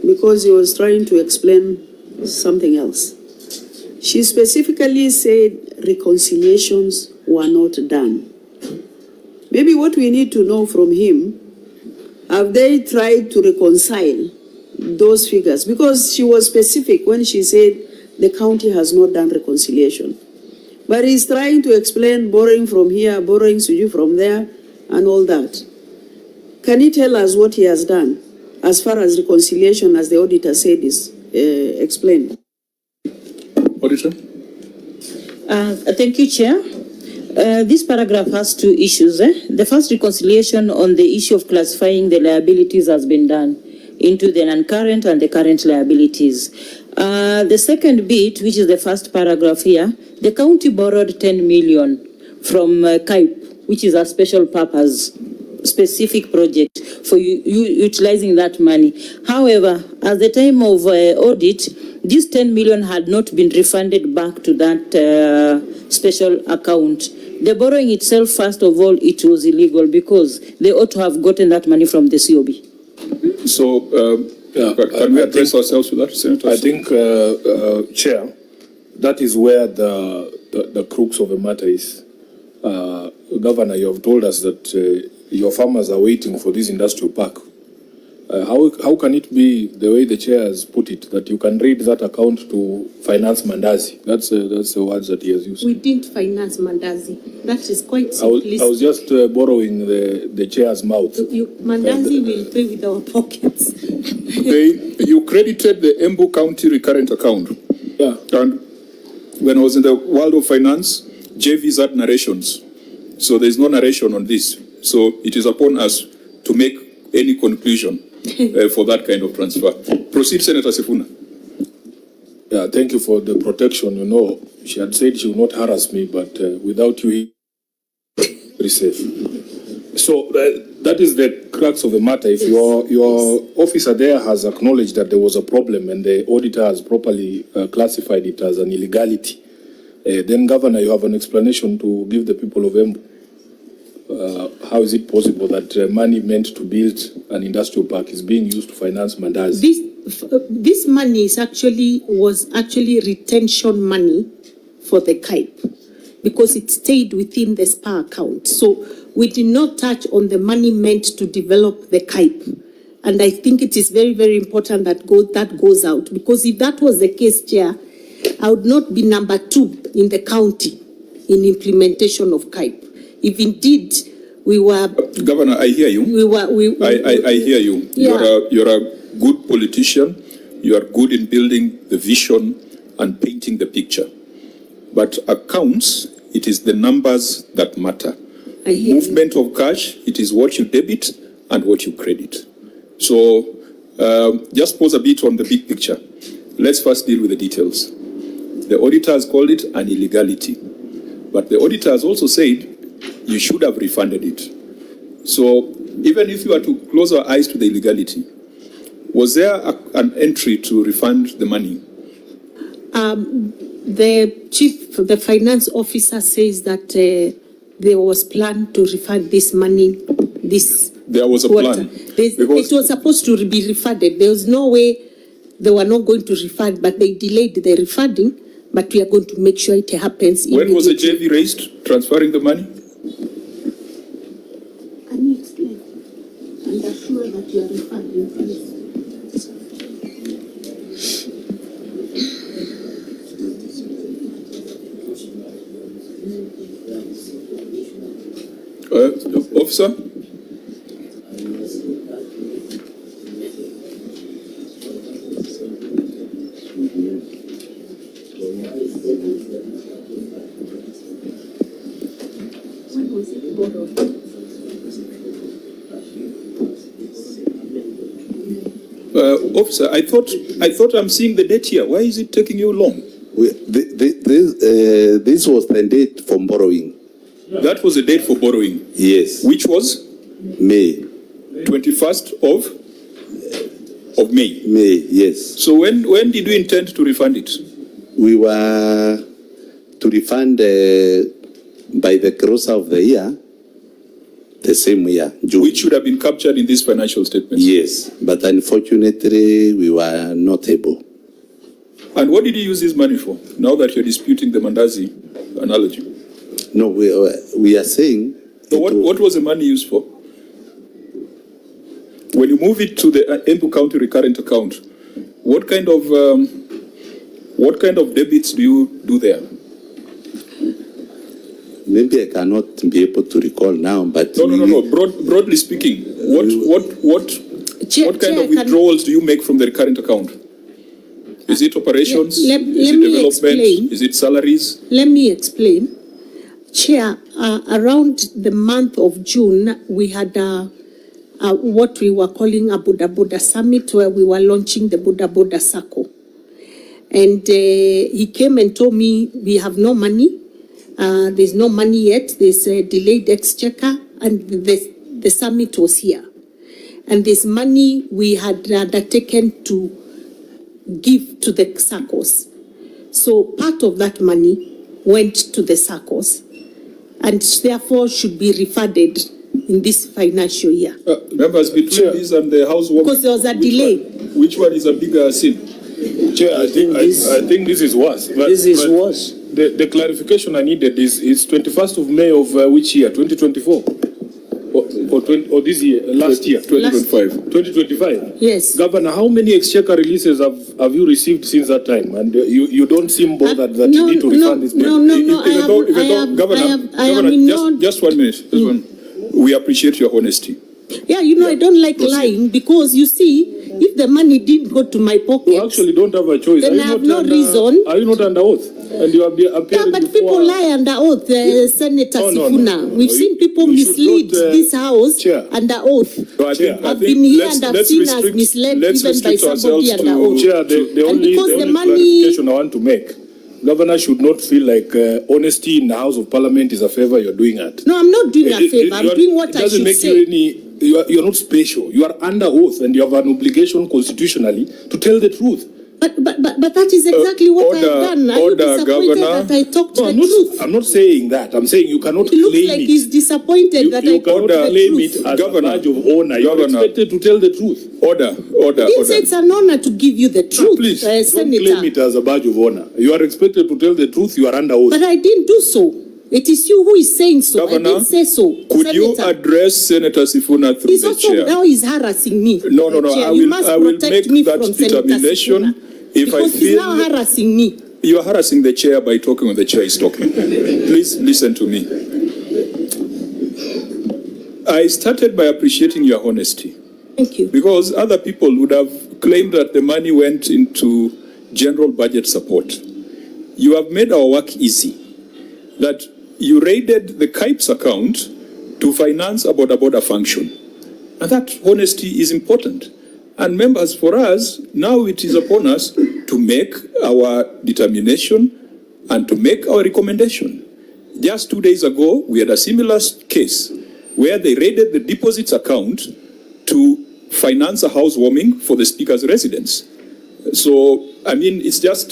because he was trying to explain something else. She specifically said reconciliations were not done. Maybe what we need to know from him, have they tried to reconcile those figures? Because she was specific when she said the county has not done reconciliation. But he's trying to explain borrowing from here, borrowing from there, and all that. Can he tell us what he has done as far as reconciliation, as the auditor said, is explained? Auditor? Thank you, Chair. This paragraph has two issues. The first, reconciliation on the issue of classifying the liabilities has been done into the non-current and the current liabilities. The second bit, which is the first paragraph here, the county borrowed 10 million from KIPE, which is a special purpose, specific project for utilizing that money. However, at the time of audit, this 10 million had not been refunded back to that special account, the borrowing itself, first of all, it was illegal because they ought to have gotten that money from the COB. So, can we address ourselves with that, Senator? I think, Chair, that is where the crux of the matter is. Governor, you have told us that your farmers are waiting for this industrial park. How can it be the way the chair has put it, that you can read that account to finance Mandazi? That's the words that he has used. We didn't finance Mandazi. That is quite I simplistic. was just borrowing the chair's mouth. Mandazi will pay with our pockets. You credited the Embu County recurrent account. Yeah. And when I was in the world of finance, JVs had narrations. So there's no narration on this. So it is upon us to make any conclusion for that kind of transfer. Proceed, Senator Sifuna. Yeah, thank you for the protection. You know, she had said she would not harass me, but without you, very safe. So that is the crux of the matter. If your officer there has acknowledged that there was a problem and the auditor has properly classified it as an illegality, then, Governor, you have an explanation to give the people of Embu. How is it possible that money meant to build an industrial park is being used to finance Mandazi? This money was actually retention money for the KAIP because it stayed within the SPA account. So we did not touch on the money meant to develop the KAIP. And I think it is very, very important that that goes out, because if that was the case, Chair, I would not be number 2 in the county in implementation of KAIP. If indeed we were... Governor, I hear you. I hear you. Yeah. You're a good politician. You are good in building the vision and painting the picture. But accounts, it is the numbers that matter. Movement of cash, it is what you debit and what you credit. So just pause a bit on the big picture. Let's first deal with the details. The auditor has called it an illegality. But the auditor has also said you should have refunded it. So even if you were to close our eyes to the illegality, was there an entry to refund the money? The finance officer says that there was plan to refund this money There was a quarter. plan. It was supposed to be refunded. There was no way they were not going to refund, but they delayed the refunding. But we are going to make sure it happens immediately. When was the JV raised, transferring the money? Can you explain? And assure that you are refunding, please. Officer? Officer, I thought I'm seeing the date here. Why is it taking you long? This was the date for borrowing. That was the date for borrowing. Yes. Which was? May. 21st of May. May, yes. So when did you intend to refund it? We were to refund by the close of the year, the same year, June. Which should have been captured in this financial statement. Yes, but unfortunately we were not able. And what did you use this money for, now that you're disputing the Mandazi analogy? No, we are saying... So what was the money used for? When you move it to the Embu County recurrent account, what kind of debits do you do there? Maybe I cannot be able to recall now, but... No. Broadly speaking, what kind of withdrawals do you make from the recurrent account? Is it operations? Is it development? Explain. Is it salaries? Let me explain. Chair, around the month of June, we had what we were calling a Buddha Buddha Summit, where we were launching the Buddha Buddha Circle. And he came and told me, we have no money. There's no money yet. There's a delayed exchequer, and the summit was here. And this money we had undertaken to give to the SACCOs. So part of that money went to the SACCOs and therefore should be refunded in this financial year. Members, between this and the housewarming, Because there was a delay. Which one is a bigger sin? Chair, I think this is worse. This is worse. The clarification I needed is 21st of May of which year? 2024? Or this year, last year? 2025. 2025? Yes. Governor, how many exchequer releases have you received since that time? And you don't seem bothered that you need to refund this No, payment. Governor, just 1 minute. Just one. We appreciate your honesty. Yeah, I don't like lying because you see, if the money didn't go to my pocket. You actually don't have a choice. Then I have no reason. Are you not under oath? And you are appearing Yeah, but before, people lie under oath, Senator Sifuna. We've seen people mislead this house Chair. under oath. So I think I've been here and I've let's seen us restrict- misled let's even by restrict somebody ourselves under to- oath. Chair, the And only because the money- clarification I want to make, Governor should not feel like honesty in the House of Parliament is a favor you're doing at. No, I'm not doing a favor. I'm doing what I should say. You're not special. You are under oath and you have an obligation constitutionally to tell the truth. But that is exactly what I've done. Are you order, disappointed Governor. that I talked No, the truth? I'm not saying that. I'm saying you cannot He looks claim like it. he's disappointed that I You talked cannot the claim it truth. as Governor. a badge of honor. You're Governor. expected to tell the truth. Order. He said it's an honor to give you the truth, Please, don't claim Senator. it as a badge of honor. You are expected to tell the truth. You are under oath. But I didn't do so. It is you who is saying so. Governor, I didn't say so. Could you Senator, address Senator Sifuna through he's the also chair? now he's harassing me. No. Chair, I you will must make protect me that from Senator determination Sifuna, if I because he's now feel harassing me. you are harassing the chair by talking when the chair is talking. Please listen to me. I started by appreciating your honesty Thank you. because other people would have claimed that the money went into general budget support. You have made our work easy. That you raided the KIPES account to finance a border function. And that honesty is important. And members, for us, now it is upon us to make our determination and to make our recommendation. Just 2 days ago, we had a similar case where they raided the deposits account to finance a housewarming for the Speaker's residence. So, I mean, it's just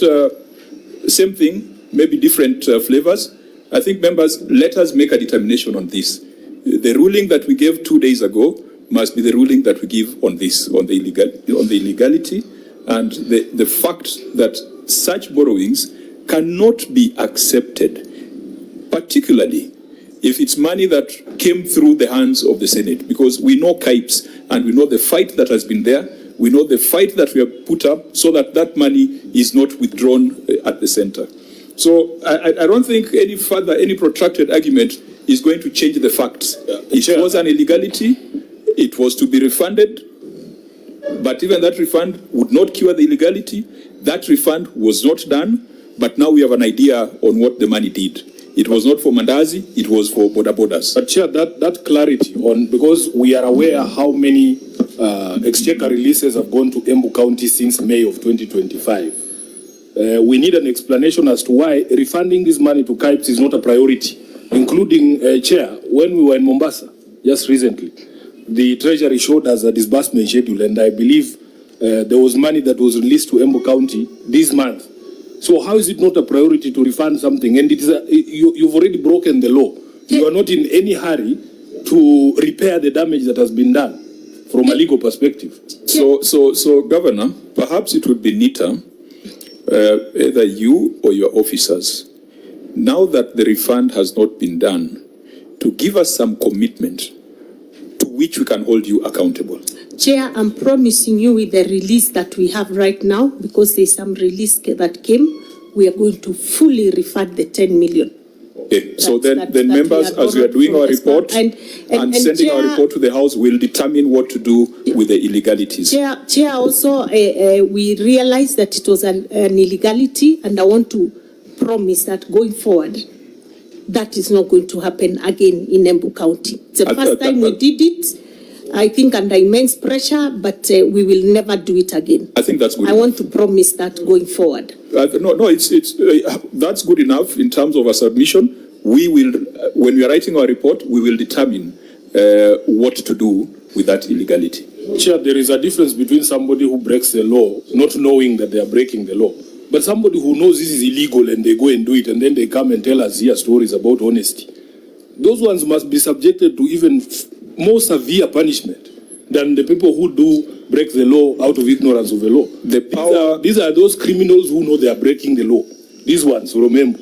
same thing, maybe different flavors. I think, members, let us make a determination on this. The ruling that we gave 2 days ago must be the ruling that we give on this, on the illegality and the fact that such borrowings cannot be accepted, particularly if it's money that came through the hands of the Senate, because we know KIPES and we know the fight that has been there. We know the fight that we have put up so that that money is not withdrawn at the center. So I don't think any protracted argument is going to change the facts. It was an illegality. It was to be refunded. But even that refund would not cure the illegality. That refund was not done. But now we have an idea on what the money did. It was not for Mandazi. It was for borders. But Chair, that clarity on, because we are aware how many exchequer releases have gone to Embu County since May of 2025. We need an explanation as to why refunding this money to KIPES is not a priority, including, Chair, when we were in Mombasa just recently, the Treasury showed us a disbursement schedule, and I believe there was money that was released to Embu County this month. So how is it not a priority to refund something? And it is you've already broken the law. You are not in any hurry to repair the damage that has been done from a legal perspective. So, Governor, perhaps it would be neater, either you or your officers, now that the refund has not been done, to give us some commitment to which we can hold you accountable. Chair, I'm promising you with the release that we have right now, because there's some release that came, we are going to fully refund the 10 million. Okay. So then members, as we are doing our report and sending Chair, our report to the House, will determine what to do with the illegalities. Chair, also, we realized that it was an illegality, and I want to promise that going forward, that is not going to happen again in Embu County. It's the first time we did it, I think, under immense pressure, but we will never do it again. I think that's good. I want to promise that going forward. That's good enough in terms of a submission. We will, when we are writing our report, we will determine what to do with that illegality. Chair, there is a difference between somebody who breaks the law, not knowing that they are breaking the law, but somebody who knows this is illegal and they go and do it, and then they come and tell us here stories about honesty. Those ones must be subjected to even more severe punishment than the people who do break the law out of ignorance of the law. These are those criminals who know they are breaking the law. These ones, remember.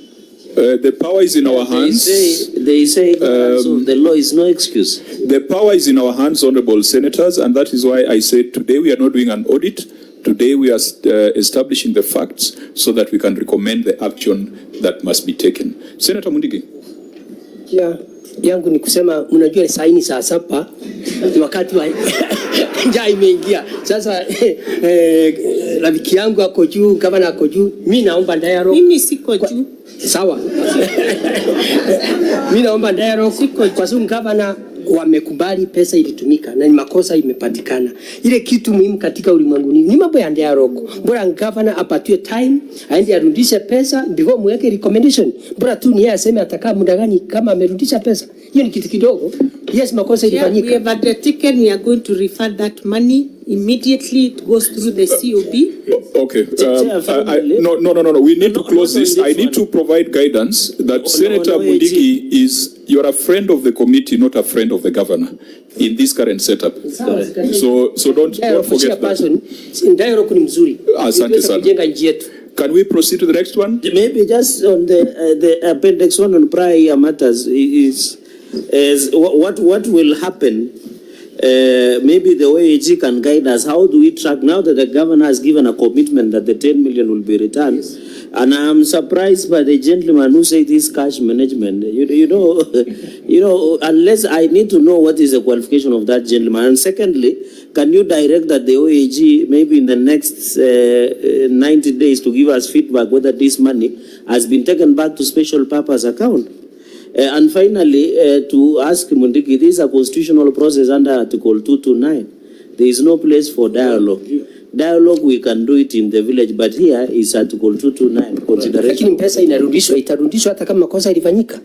The power is in our hands. They say so the law is no excuse. The power is in our hands, honorable senators, and that is why I said today we are not doing an audit. Today we are establishing the facts so that we can recommend the action that must be taken. Senator Mundigi. Yeah. Yangu ni kusema unajua saini saa saba ni wakati wa njaa imeingia sasa. Rafiki yangu ako juu, gavana ako juu, mimi naomba dialogue. Mimi siko juu. Sawa. Mimi naomba dialogue kwa sababu gavana wamekubali pesa ilitumika na ni makosa imepatikana. Ile kitu muhimu katika ulimwengu ni mambo ya dialogue. Bora gavana apatiwe time aende arudishe pesa before muweke recommendation. Bora tu ni yeye aseme atakaa muda gani kama amerudisha pesa. Hiyo ni kitu kidogo. Yes, makosa ilifanyika. We have undertaken, we are going to refer that money immediately. It goes through the COB. Okay. No. We need to close this. I need to provide guidance that Senator Mundigi is, you're a friend of the committee, not a friend of the governor in this current setup. So don't forget that. Asante sana. Can we proceed to the next one? Maybe just on the appendix 1 on prior year matters is what will happen. Maybe the OAG can guide us. How do we track now that the governor has given a commitment that the 10 million will be returned? Yes. And I'm surprised by the gentleman who said this cash management. You know, unless I need to know what is the qualification of that gentleman. And secondly, can you direct that the OAG maybe in the next 90 days to give us feedback whether this money has been taken back to special purpose account? And finally, to ask Mundigi, this is a constitutional process under Article 229. There is no place for dialogue. Dialogue, we can do it in the village, but here is Article 229. Consideration. Pesa inarudishwa, itarudishwa hata kama makosa ilifanyika.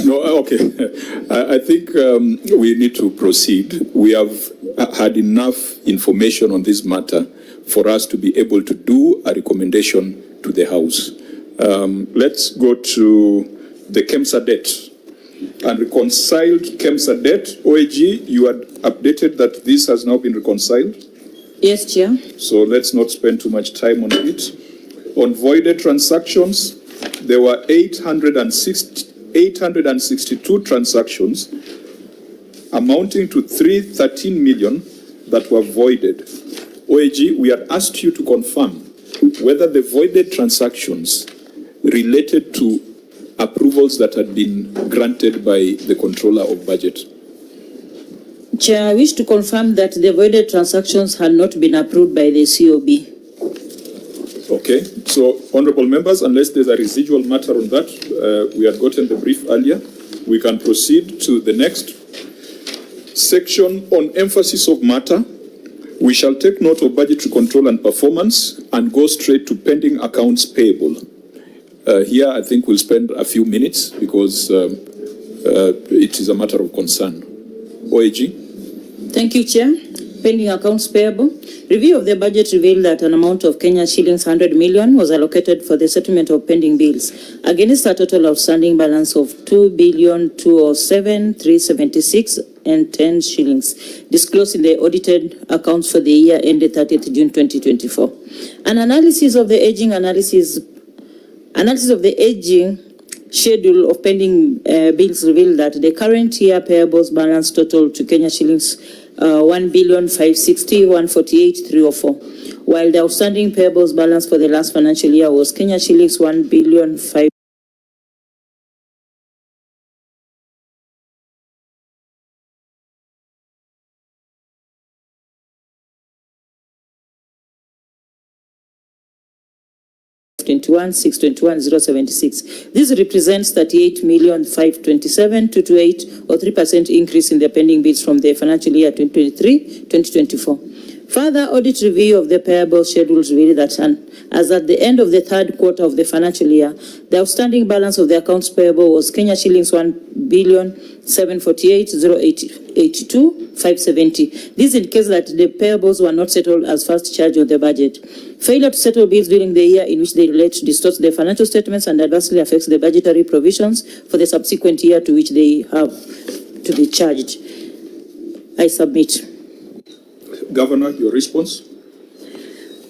No, okay. I think we need to proceed. We have had enough information on this matter for us to be able to do a recommendation to the House. Let's go to the KEMSA debt. And reconciled KEMSA debt. OAG, you had updated that this has now been reconciled? Yes, Chair. So let's not spend too much time on it. On voided transactions, there were 862 transactions amounting to 313 million that were voided. OAG, we had asked you to confirm whether the voided transactions related to approvals that had been granted by the controller of budget. Chair, I wish to confirm that the voided transactions had not been approved by the COB. Okay, so honorable members, unless there's a residual matter on that, we had gotten the brief earlier, we can proceed to the next section on emphasis of matter. We shall take note of budgetary control and performance and go straight to pending accounts payable. Here, I think we'll spend a few minutes because it is a matter of concern. OAG. Thank you, Chair. Pending accounts payable. Review of the budget revealed that an amount of Kenya shillings 100 million was allocated for the settlement of pending bills against a total outstanding balance of 2,207,376.10 shillings, disclosed in the audited accounts for the year ended 30th June 2024. An analysis of the aging schedule of pending bills revealed that the current year payables balance total to Kenya shillings 1,560,148,304, while the outstanding payables balance for the last financial year was Kenya shillings 1,500,000,000. This represents 38,527,228 or 3% increase in the pending bills from the financial year 2023-2024. Further audit review of the payable schedules revealed that as at the end of the third quarter of the financial year, the outstanding balance of the accounts payable was Kenya shillings 1,748,082,570. This indicates that the payables were not settled as first charge on the budget. Failure to settle bills during the year in which they relate distorts the financial statements and adversely affects the budgetary provisions for the subsequent year to which they have to be charged. I submit. Governor, your response?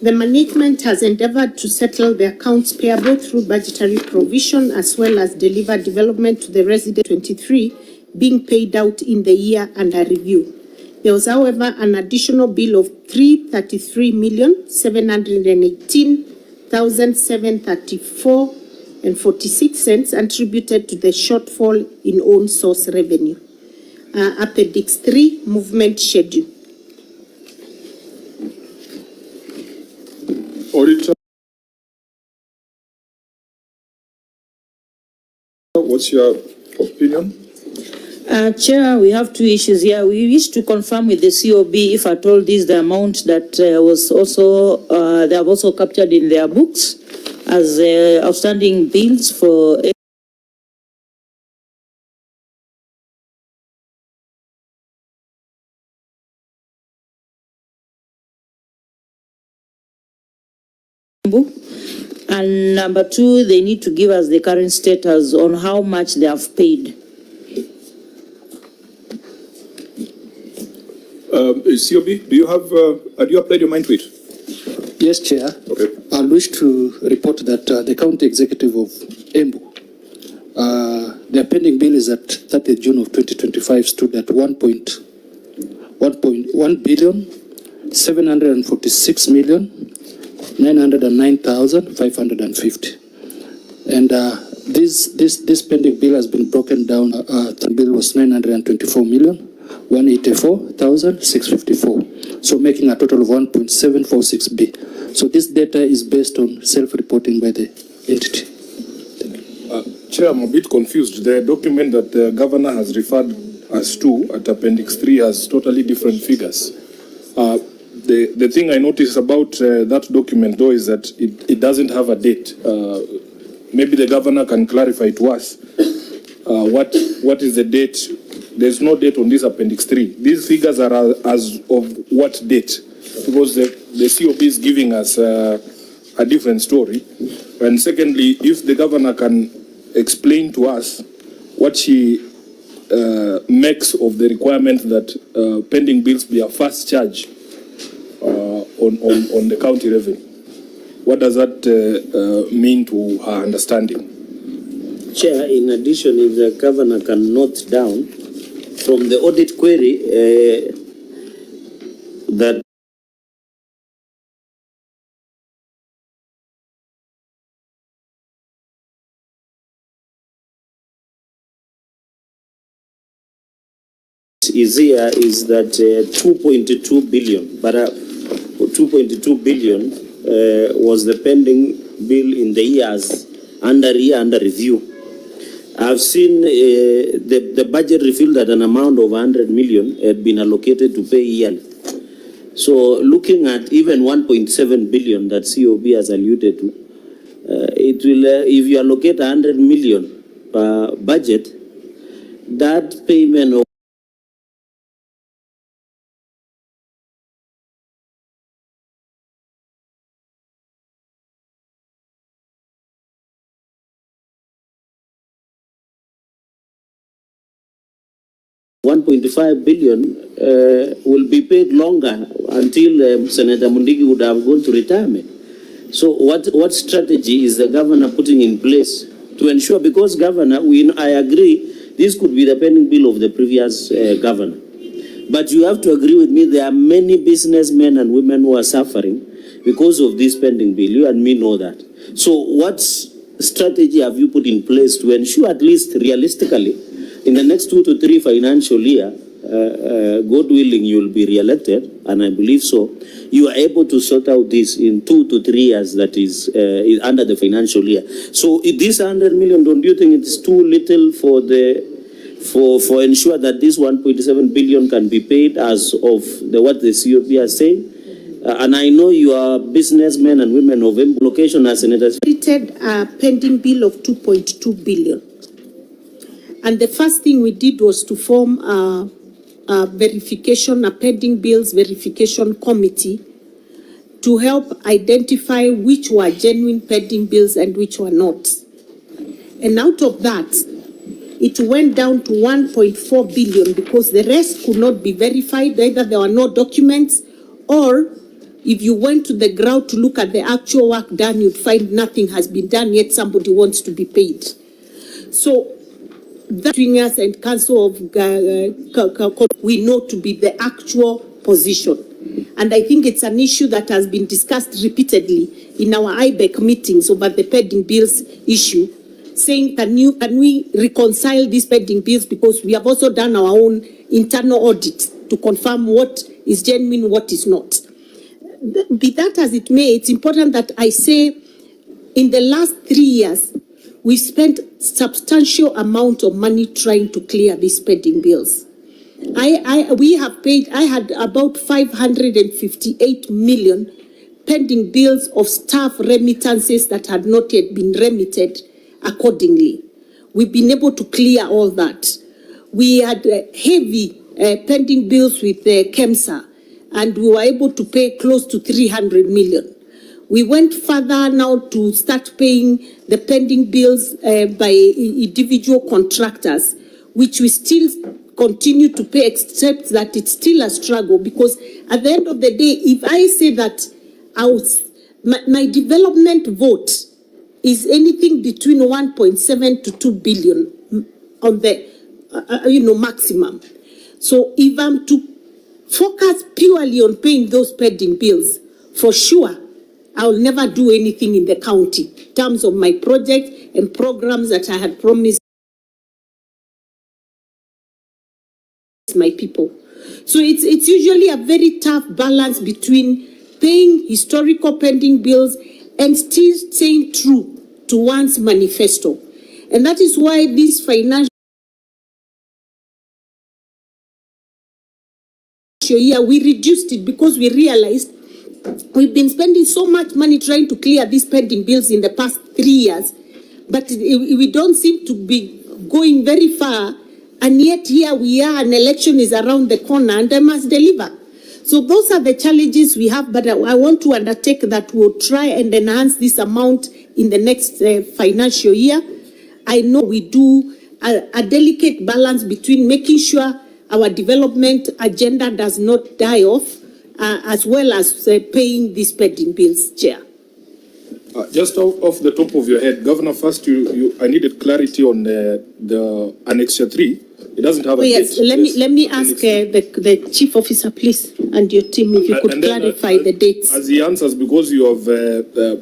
The management has endeavored to settle the accounts payable through budgetary provision as well as deliver development to the resident 23 being paid out in the year under review. There was, however, an additional bill of 333,718,734.46 attributed to the shortfall in own source revenue. Appendix 3, movement schedule. Auditor, what's your opinion? Chair, we have two issues here. We wish to confirm with the COB if at all this the amount that was also they have also captured in their books as outstanding bills for and number two, they need to give us the current status on how much they have paid. COB, do you have you applied your mind to it? Yes, Chair. Okay. I wish to report that the County Executive of Embu, their pending bill is at 30th June of 2025 stood at 1,146,909,550. And this pending bill has been broken down. The bill was 924,184,654. So making a total of 1.746B. So this data is based on self-reporting by the entity. Chair, I'm a bit confused. The document that the governor has referred us to at Appendix 3 has totally different figures. The thing I noticed about that document, though, is that it doesn't have a date. Maybe the governor can clarify to us what is the date. There's no date on this Appendix 3. These figures are as of what date? Because the COP is giving us a different story. And secondly, if the governor can explain to us what she makes of the requirement that pending bills be a fast charge on the county revenue. What does that mean to her understanding? Chair, in addition, if the governor can note down from the audit query that is here is that 2.2 billion, but 2.2 billion was the pending bill in the years under review. I've seen the budget revealed that an amount of 100 million had been allocated to pay yearly. So looking at even 1.7 billion that COB has alluded to, it will, if you allocate 100 million per budget, that payment of $1.5 billion will be paid longer until Senator Mundigi would have gone to retirement. So what strategy is the governor putting in place to ensure, because governor, I agree, this could be the pending bill of the previous governor. But you have to agree with me, there are many businessmen and women who are suffering because of this pending bill. You and me know that. So what strategy have you put in place to ensure, at least realistically, in the next 2 to 3 financial year, God willing, you will be re-elected, and I believe so, you are able to sort out this in 2 to 3 years, that is under the financial year. So this 100 million, don't you think it's too little for ensure that this 1.7 billion can be paid as of what the COP are saying? And I know you are businessmen and women of Embu location as senators. Created a pending bill of 2.2 billion. And the first thing we did was to form a pending bills verification committee to help identify which were genuine pending bills and which were not. And out of that, it went down to 1.4 billion because the rest could not be verified. Either there were no documents, or if you went to the ground to look at the actual work done, you'd find nothing has been done, yet somebody wants to be paid. So that between us and Council of we know to be the actual position. And I think it's an issue that has been discussed repeatedly in our IBEC meetings over the pending bills issue, saying, can we reconcile these pending bills, because we have also done our own internal audit to confirm what is genuine, what is not. Be that as it may, it's important that I say in the last 3 years, we spent substantial amount of money trying to clear these pending bills. We have paid, I had about 558 million pending bills of staff remittances that had not yet been remitted accordingly. We've been able to clear all that. We had heavy pending bills with KEMSA, and we were able to pay close to 300 million. We went further now to start paying the pending bills by individual contractors, which we still continue to pay, except that it's still a struggle, because at the end of the day, if I say that my development vote is anything between 1.7 to 2 billion on the maximum. So if I'm to focus purely on paying those pending bills, for sure, I'll never do anything in the county in terms of my project and programs that I had promised my people. So it's usually a very tough balance between paying historical pending bills and still staying true to one's manifesto. And that is why this financial year we reduced it, because we realized we've been spending so much money trying to clear these pending bills in the past 3 years, but we don't seem to be going very far. And yet here we are, an election is around the corner, and I must deliver. So those are the challenges we have, but I want to undertake that we'll try and enhance this amount in the next financial year. I know we do a delicate balance between making sure our development agenda does not die off, as well as paying these pending bills, Chair. Just off the top of your head, Governor, first, I needed clarity on the Annexure 3. It doesn't have a yes, date. let me ask the Chief Officer, please, and your team, if you could clarify the dates. As he answers, because you have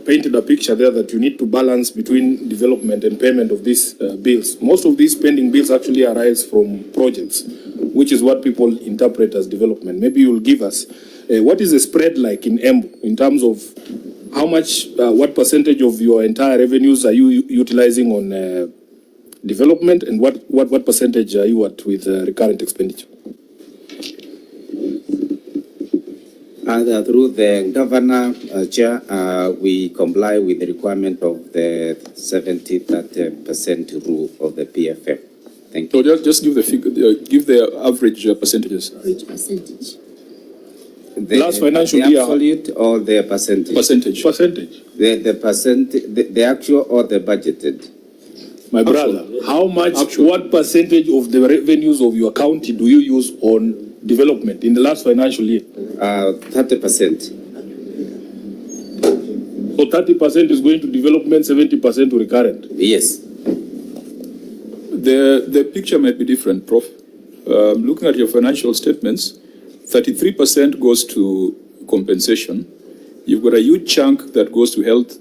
painted a picture there that you need to balance between development and payment of these bills. Most of these pending bills actually arise from projects, which is what people interpret as development. Maybe you'll give us what is the spread like in Embu in terms of how much, what percentage of your entire revenues are you utilizing on development, and what percentage are you at with recurrent expenditure? Through the Governor, Chair, we comply with the requirement of the 70-30% rule of the PFM. Thank you. So just give the figure, give the average percentages. Average percentage. The last financial the year, absolute or the percentage? Percentage. Percentage. The actual or the budgeted? My brother, how much, what percentage of the revenues of your county do you use on development in the last financial year? 30%. So 30% is going to development, 70% to recurrent? Yes. The picture might be different, Prof. Looking at your financial statements, 33% goes to compensation. You've got a huge chunk that goes to health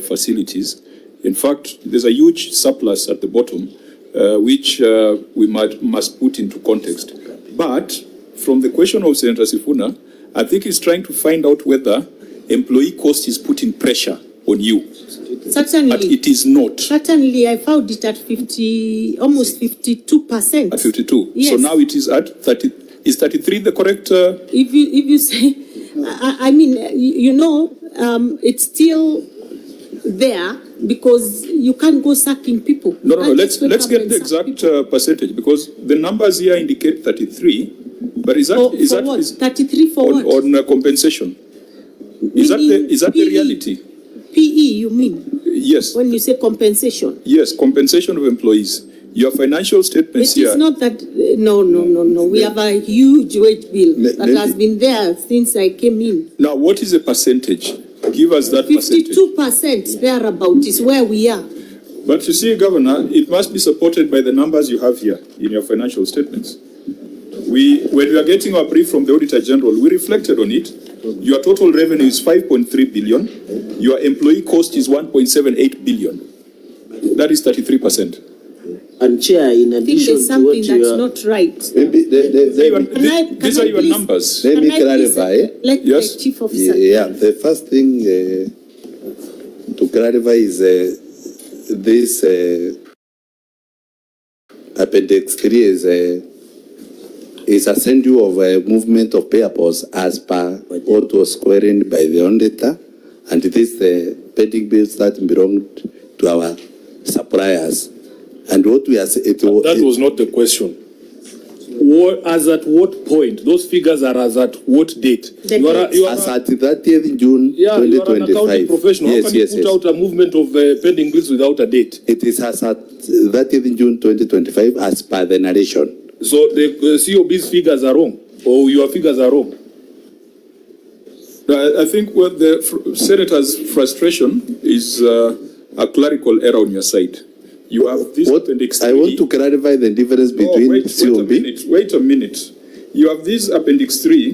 facilities. In fact, there's a huge surplus at the bottom, which we must put into context. But from the question of Senator Sifuna, I think he's trying to find out whether employee cost is putting pressure on you. Certainly. But it is not. Certainly, I found it at almost 52%. At 52. Yes. So now it is at 30. Is 33 the correct? If you say, I mean, it's still there because you can't go sacking people. No. Let's Just wake up get and the sack exact people. percentage, because the numbers here indicate 33. But is that For what? 33 for what? on compensation? Is Meaning that the PE? reality? PE, you mean? Yes. When you say compensation? Yes, compensation of employees. Your financial statements It here. is not that, no. We have a huge wage bill that has been there since I came in. Now, what is the percentage? Give us that percentage. 52% thereabout is where we are. But you see, Governor, it must be supported by the numbers you have here in your financial statements. When we are getting our brief from the Auditor General, we reflected on it. Your total revenue is 5.3 billion. Your employee cost is 1.78 billion. That is 33%. And Chair, in I think addition there's to something what that's you are... not right. Maybe These are your numbers. Let me Can I please clarify. Let Yes. the chief officer. Yeah, the first thing to clarify is this Appendix 3 is a schedule of movement of payables as per what was queried by the auditor, and this pending bills that belong to our suppliers. And what we are saying, That was not the question. As at what point? Those figures are as at what date? The as at 30th June you are an accounting 2025. professional. How can you put out a movement of pending bills without a date? It is as at 30th June 2025 as per the narration. So the COB's figures are wrong, or your figures are wrong. I think what the Senator's frustration is a clerical error on your side. You have this Appendix 3. I want to clarify the difference between COB. Wait a minute. You have this Appendix 3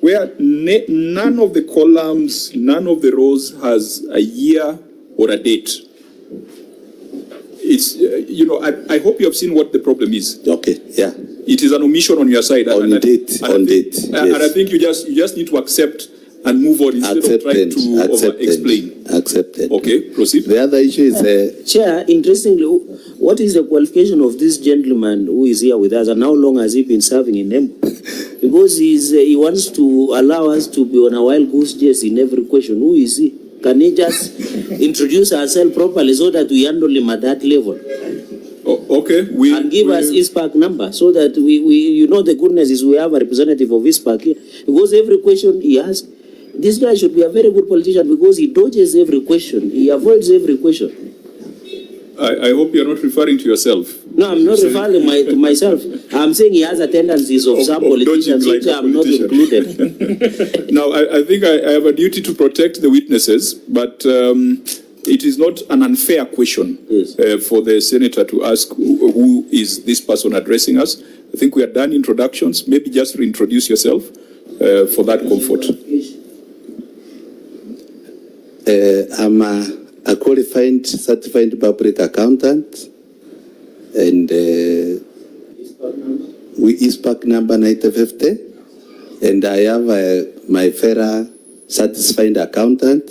where none of the columns, none of the rows has a year or a date. It's, I hope you have seen what the problem is. Okay, yeah. It is an omission on your side. On date. And I think you just need to accept and move on instead of trying to explain. Accepted. Okay, proceed. The other issue is... Chair, interestingly, what is the qualification of this gentleman who is here with us, and how long has he been serving in Embu? Because he wants to allow us to be on a wild goose chase in every question. Who is he? Can he just introduce ourselves properly so that we handle him at that level? Okay. And give us ISPAC number so that we the goodness is we have a representative of ISPAC here. Because every question he asks, this guy should be a very good politician because he dodges every question. He avoids every question. I hope you're not referring to yourself. No, I'm not referring to myself. I'm saying he has a tendencies of some politicians which I'm not included. Now, I think I have a duty to protect the witnesses, but it is not an unfair question for the senator to ask who is this person addressing us. I think we are done introductions. Maybe just reintroduce yourself for that comfort. I'm a qualified, certified public accountant, and we ISPAC number 9050, and I have my FERA certified accountant.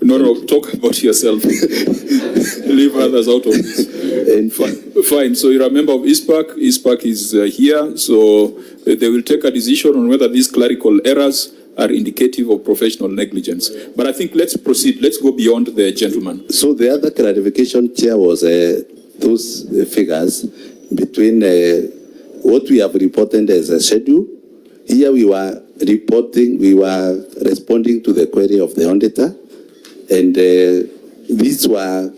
No, talk about yourself. Leave others out of this. And fine. So you're a member of ISPAC. ISPAC is here, so they will take a decision on whether these clerical errors are indicative of professional negligence. But I think let's proceed. Let's go beyond the gentleman. So the other clarification, Chair, was those figures between what we have reported as a schedule. Here we were responding to the query of the auditor, and these were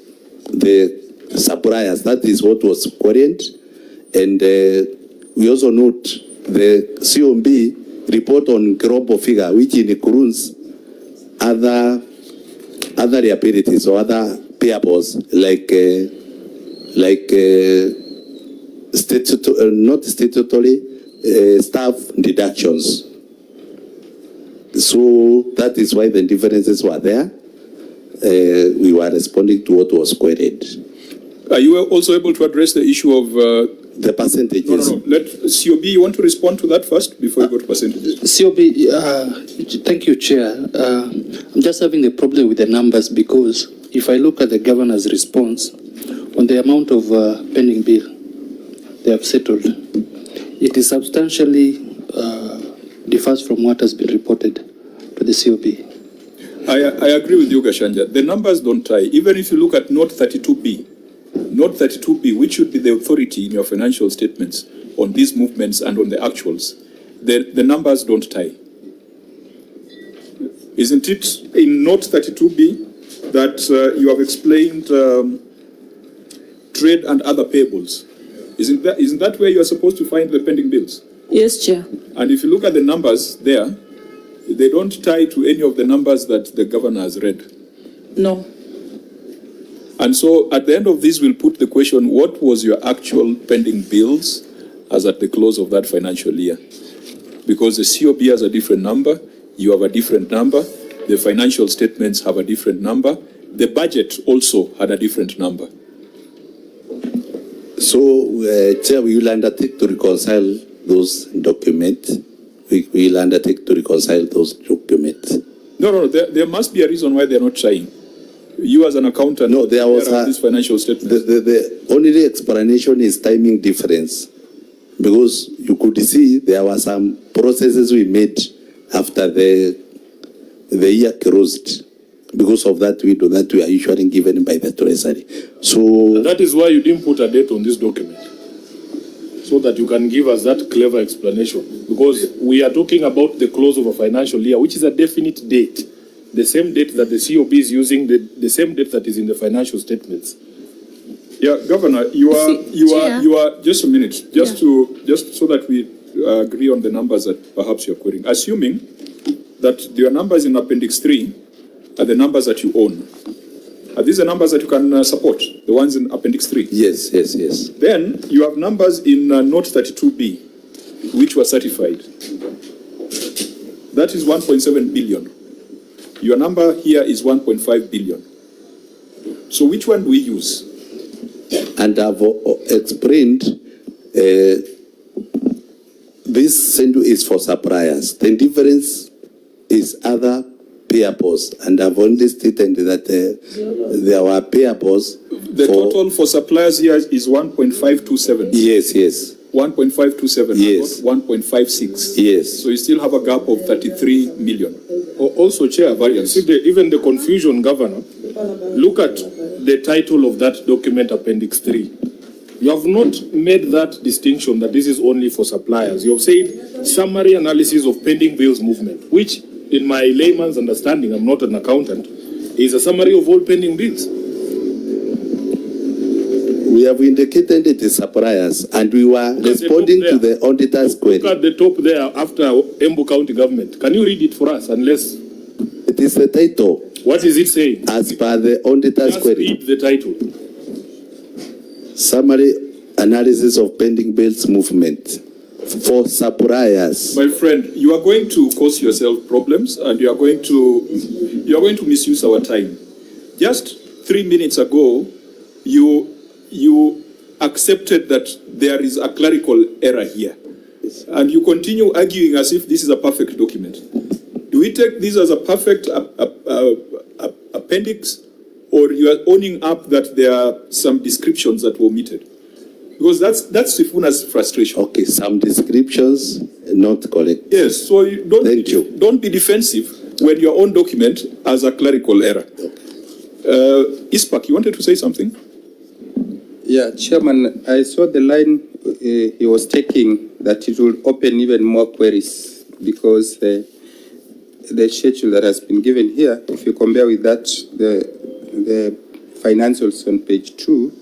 the suppliers. That is what was queried. And we also note the COB report on global figure, which includes other liabilities or other payables like not statutory staff deductions. So that is why the differences were there. We were responding to what was queried. Are you also able to address the issue of the percentages? No. Let COB, you want to respond to that first before you go to percentages? COB, thank you, Chair. I'm just having a problem with the numbers because if I look at the governor's response on the amount of pending bill they have settled, it is substantially differs from what has been reported. the COB. I agree with you, Gashanja. The numbers don't tie. Even if you look at Note 32B, Note 32B, which should be the authority in your financial statements on these movements and on the actuals, the numbers don't tie. Isn't it in Note 32B that you have explained trade and other payables? Isn't that where you are supposed to find the pending bills? Yes, Chair. And if you look at the numbers there, they don't tie to any of the numbers that the governor has read. No. And so at the end of this, we'll put the question, what was your actual pending bills as at the close of that financial year? Because the COB has a different number, you have a different number, the financial statements have a different number, the budget also had a different number. So, Chair, we will undertake to reconcile those documents. We will undertake to reconcile those documents. No, there must be a reason why they're not trying. You as an accountant, no, there was this financial statement. The only explanation is timing difference, because you could see there were some processes we made after the year closed. Because of that, we are usually given by the Treasury. So that is why you didn't put a date on this document, so that you can give us that clever explanation. Because we are talking about the close of a financial year, which is a definite date. The same date that the COB is using, the same date that is in the financial statements. Yeah, Governor, you are just a minute, just so that we agree on the numbers that perhaps you're quoting. Assuming that your numbers in Appendix 3 are the numbers that you own. Are these the numbers that you can support? The ones in Appendix 3? Yes. Then you have numbers in Note 32B, which were certified. That is 1.7 billion. Your number here is 1.5 billion. So which one do we use? And I've explained this send is for suppliers. The difference is other payables, and I've only stated that there were payables. The total for suppliers here is 1.527. Yes. 1.527. Yes. 1.56. Yes. So you still have a gap of 33 million. Also, Chair, variance. Even the confusion, Governor, look at the title of that document, Appendix 3. You have not made that distinction that this is only for suppliers. You have said summary analysis of pending bills movement, which in my layman's understanding, I'm not an accountant, is a summary of all pending bills. We have indicated it is suppliers, and we were responding to the auditor's query. Look at the top there after Embu County Government. Can you read it for us, unless... It is the title. What is it saying? As per the auditor's Just query. read the title. Summary analysis of pending bills movement for suppliers. My friend, you are going to cause yourself problems, and you are going to misuse our time. Just 3 minutes ago, you accepted that there is a clerical error here, and you continue arguing as if this is a perfect document. Do we take this as a perfect appendix, or you are owning up that there are some descriptions that were omitted? Because that's Sifuna's frustration. Okay, some descriptions not correct. Yes, so you don't be defensive when your own document has a clerical error. Ispak, you wanted to say something? Yeah, Chairman, I saw the line he was taking that it will open even more queries because the schedule that has been given here, if you compare with that, the financials on page 2,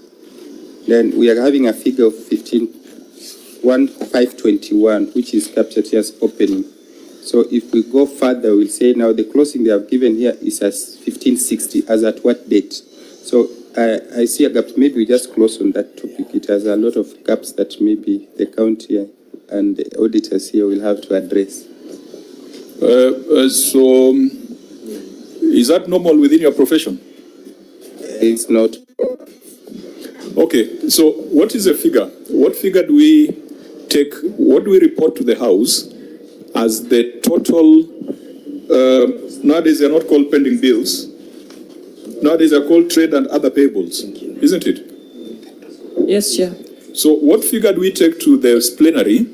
then we are having a figure of 1521, which is captured here as opening. So if we go further, we'll say now the closing they have given here is as 1560, as at what date? So I see a gap. Maybe we just close on that topic. It has a lot of gaps that maybe the county and the auditors here will have to address. So is that normal within your profession? It's not. Okay, so what is the figure? What figure do we take, what do we report to the House as the total, nowadays they're not called pending bills, nowadays they're called trade and other payables, isn't it? Yes, Chair. So what figure do we take to the plenary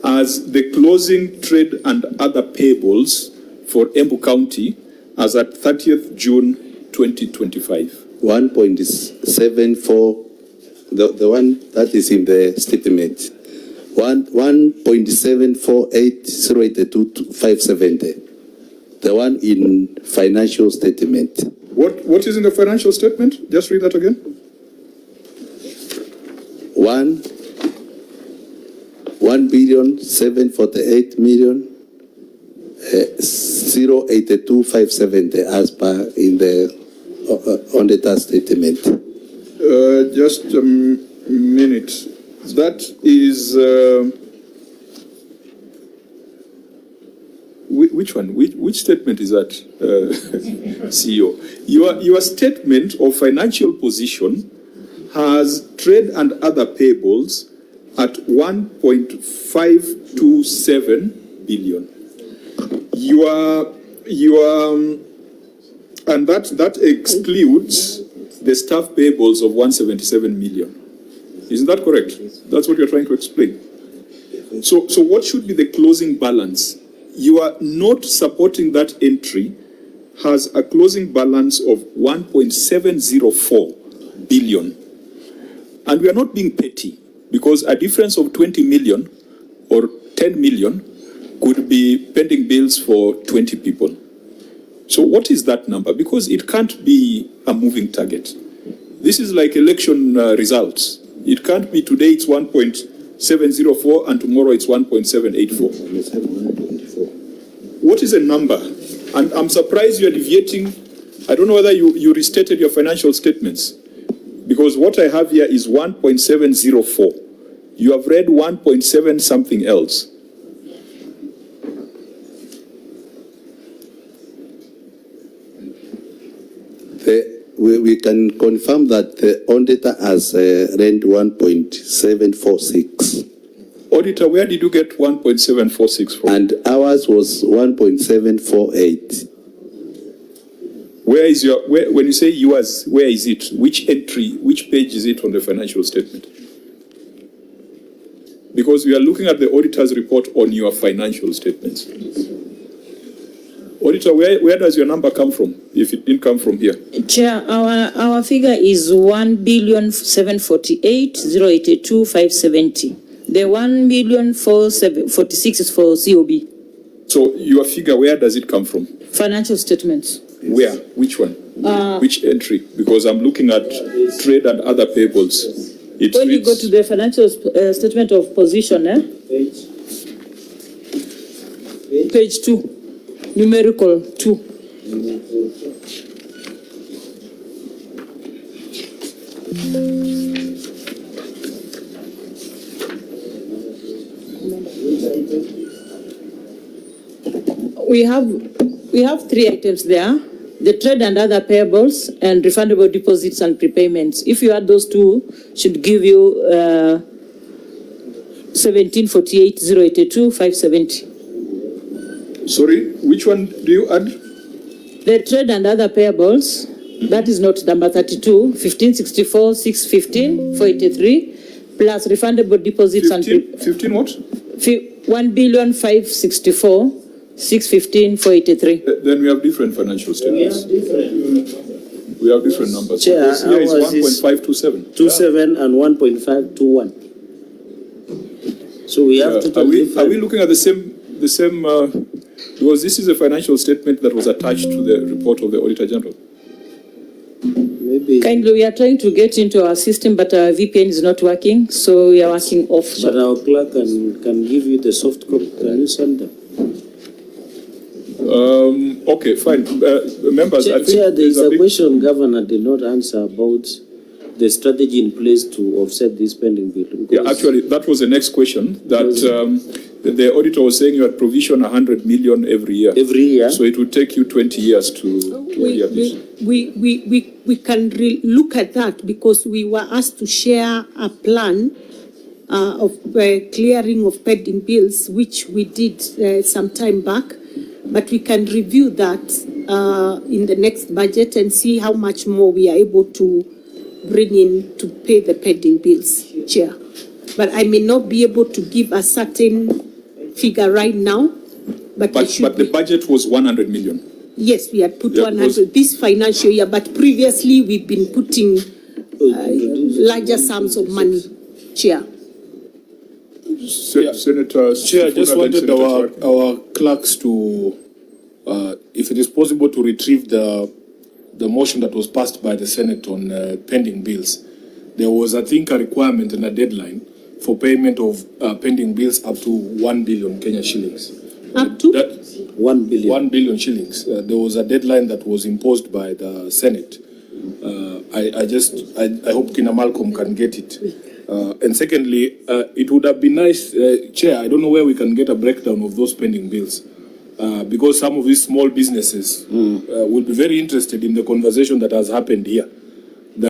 as the closing trade and other payables for Embu County as at 30th June 2025? 1.74, the one that is in the statement. 1.748082,570. The one in financial statement. What is in the financial statement? Just read that again. 1,748,082,570 as per in the auditor statement. Just a minute. That is which one? Which statement is that, CEO? Your statement of financial position has trade and other payables at 1.527 billion. And that excludes the staff payables of 177 million. Isn't that correct? That's what you're trying to explain. So what should be the closing balance? You are not supporting that entry has a closing balance of 1.704 billion. And we are not being petty, because a difference of 20 million or 10 million could be pending bills for 20 people. So what is that number? Because it can't be a moving target. This is like election results. It can't be today it's 1.704 and tomorrow it's 1.784. What is a number? And I'm surprised you are deviating. I don't know whether you restated your financial statements, because what I have here is 1.704. You have read 1.7 something else. We can confirm that the auditor has read 1.746. Auditor, where did you get 1.746 from? And ours was 1.748. Where is when you say yours, where is it? Which entry, which page is it on the financial statement? Because we are looking at the auditor's report on your financial statements. Auditor, where does your number come from, if it didn't come from here? Chair, our figure is 1,748,082,570. The 1,446 is for COB. So your figure, where does it come from? Financial statements. Where? Which one? Which entry? Because I'm looking at trade and other payables. When you go to the financial statement of position, page 2, numerical 2. We have 3 items there: the trade and other payables and refundable deposits and prepayments. If you add those two, should give you 1748,082,570. Sorry, which one do you add? The trade and other payables, that is not number 32, 1564,615, 483, plus refundable deposits 15 what? 1,564,615, 483. Then we have different financial statements. We have different numbers. Chair, This here is 1.527. 27 and 1.521. So we have to. Are we looking at the same? Because this is a financial statement that was attached to the report of the Auditor General. Maybe. Kindly, we are trying to get into our system, but our VPN is not working, so we are working off. But our clerk can give you the soft copy. Can you send them? Okay, fine. Members, I think Chair, there is there's a question Governor did not answer about the strategy in place to offset this pending bill. Yeah, actually, that was the next question. That the auditor was saying you had provision 100 million every year. Every year. So it would take you 20 years to hear this. We can look at that, because we were asked to share a plan of clearing of pending bills, which we did some time back. But we can review that in the next budget and see how much more we are able to bring in to pay the pending bills, Chair. But I may not be able to give a certain figure right now, But, But the budget was 100 million. yes, we had put Yeah, 100 this financial year, but previously we've been putting larger sums of money, Chair. Senator Chair, I just Sifuna, then wanted Senator Chawati. our clerks to, if it is possible, to retrieve the motion that was passed by the Senate on pending bills. There was, I think, a requirement and a deadline for payment of pending bills up to 1 billion Kenya shillings. Up to? 1 billion. 1 billion shillings. There was a deadline that was imposed by the Senate. I hope Kina Malcolm can get it. And secondly, it would have been nice, Chair, I don't know where we can get a breakdown of those pending bills. Because some of these small businesses will be very interested in the conversation that has happened here.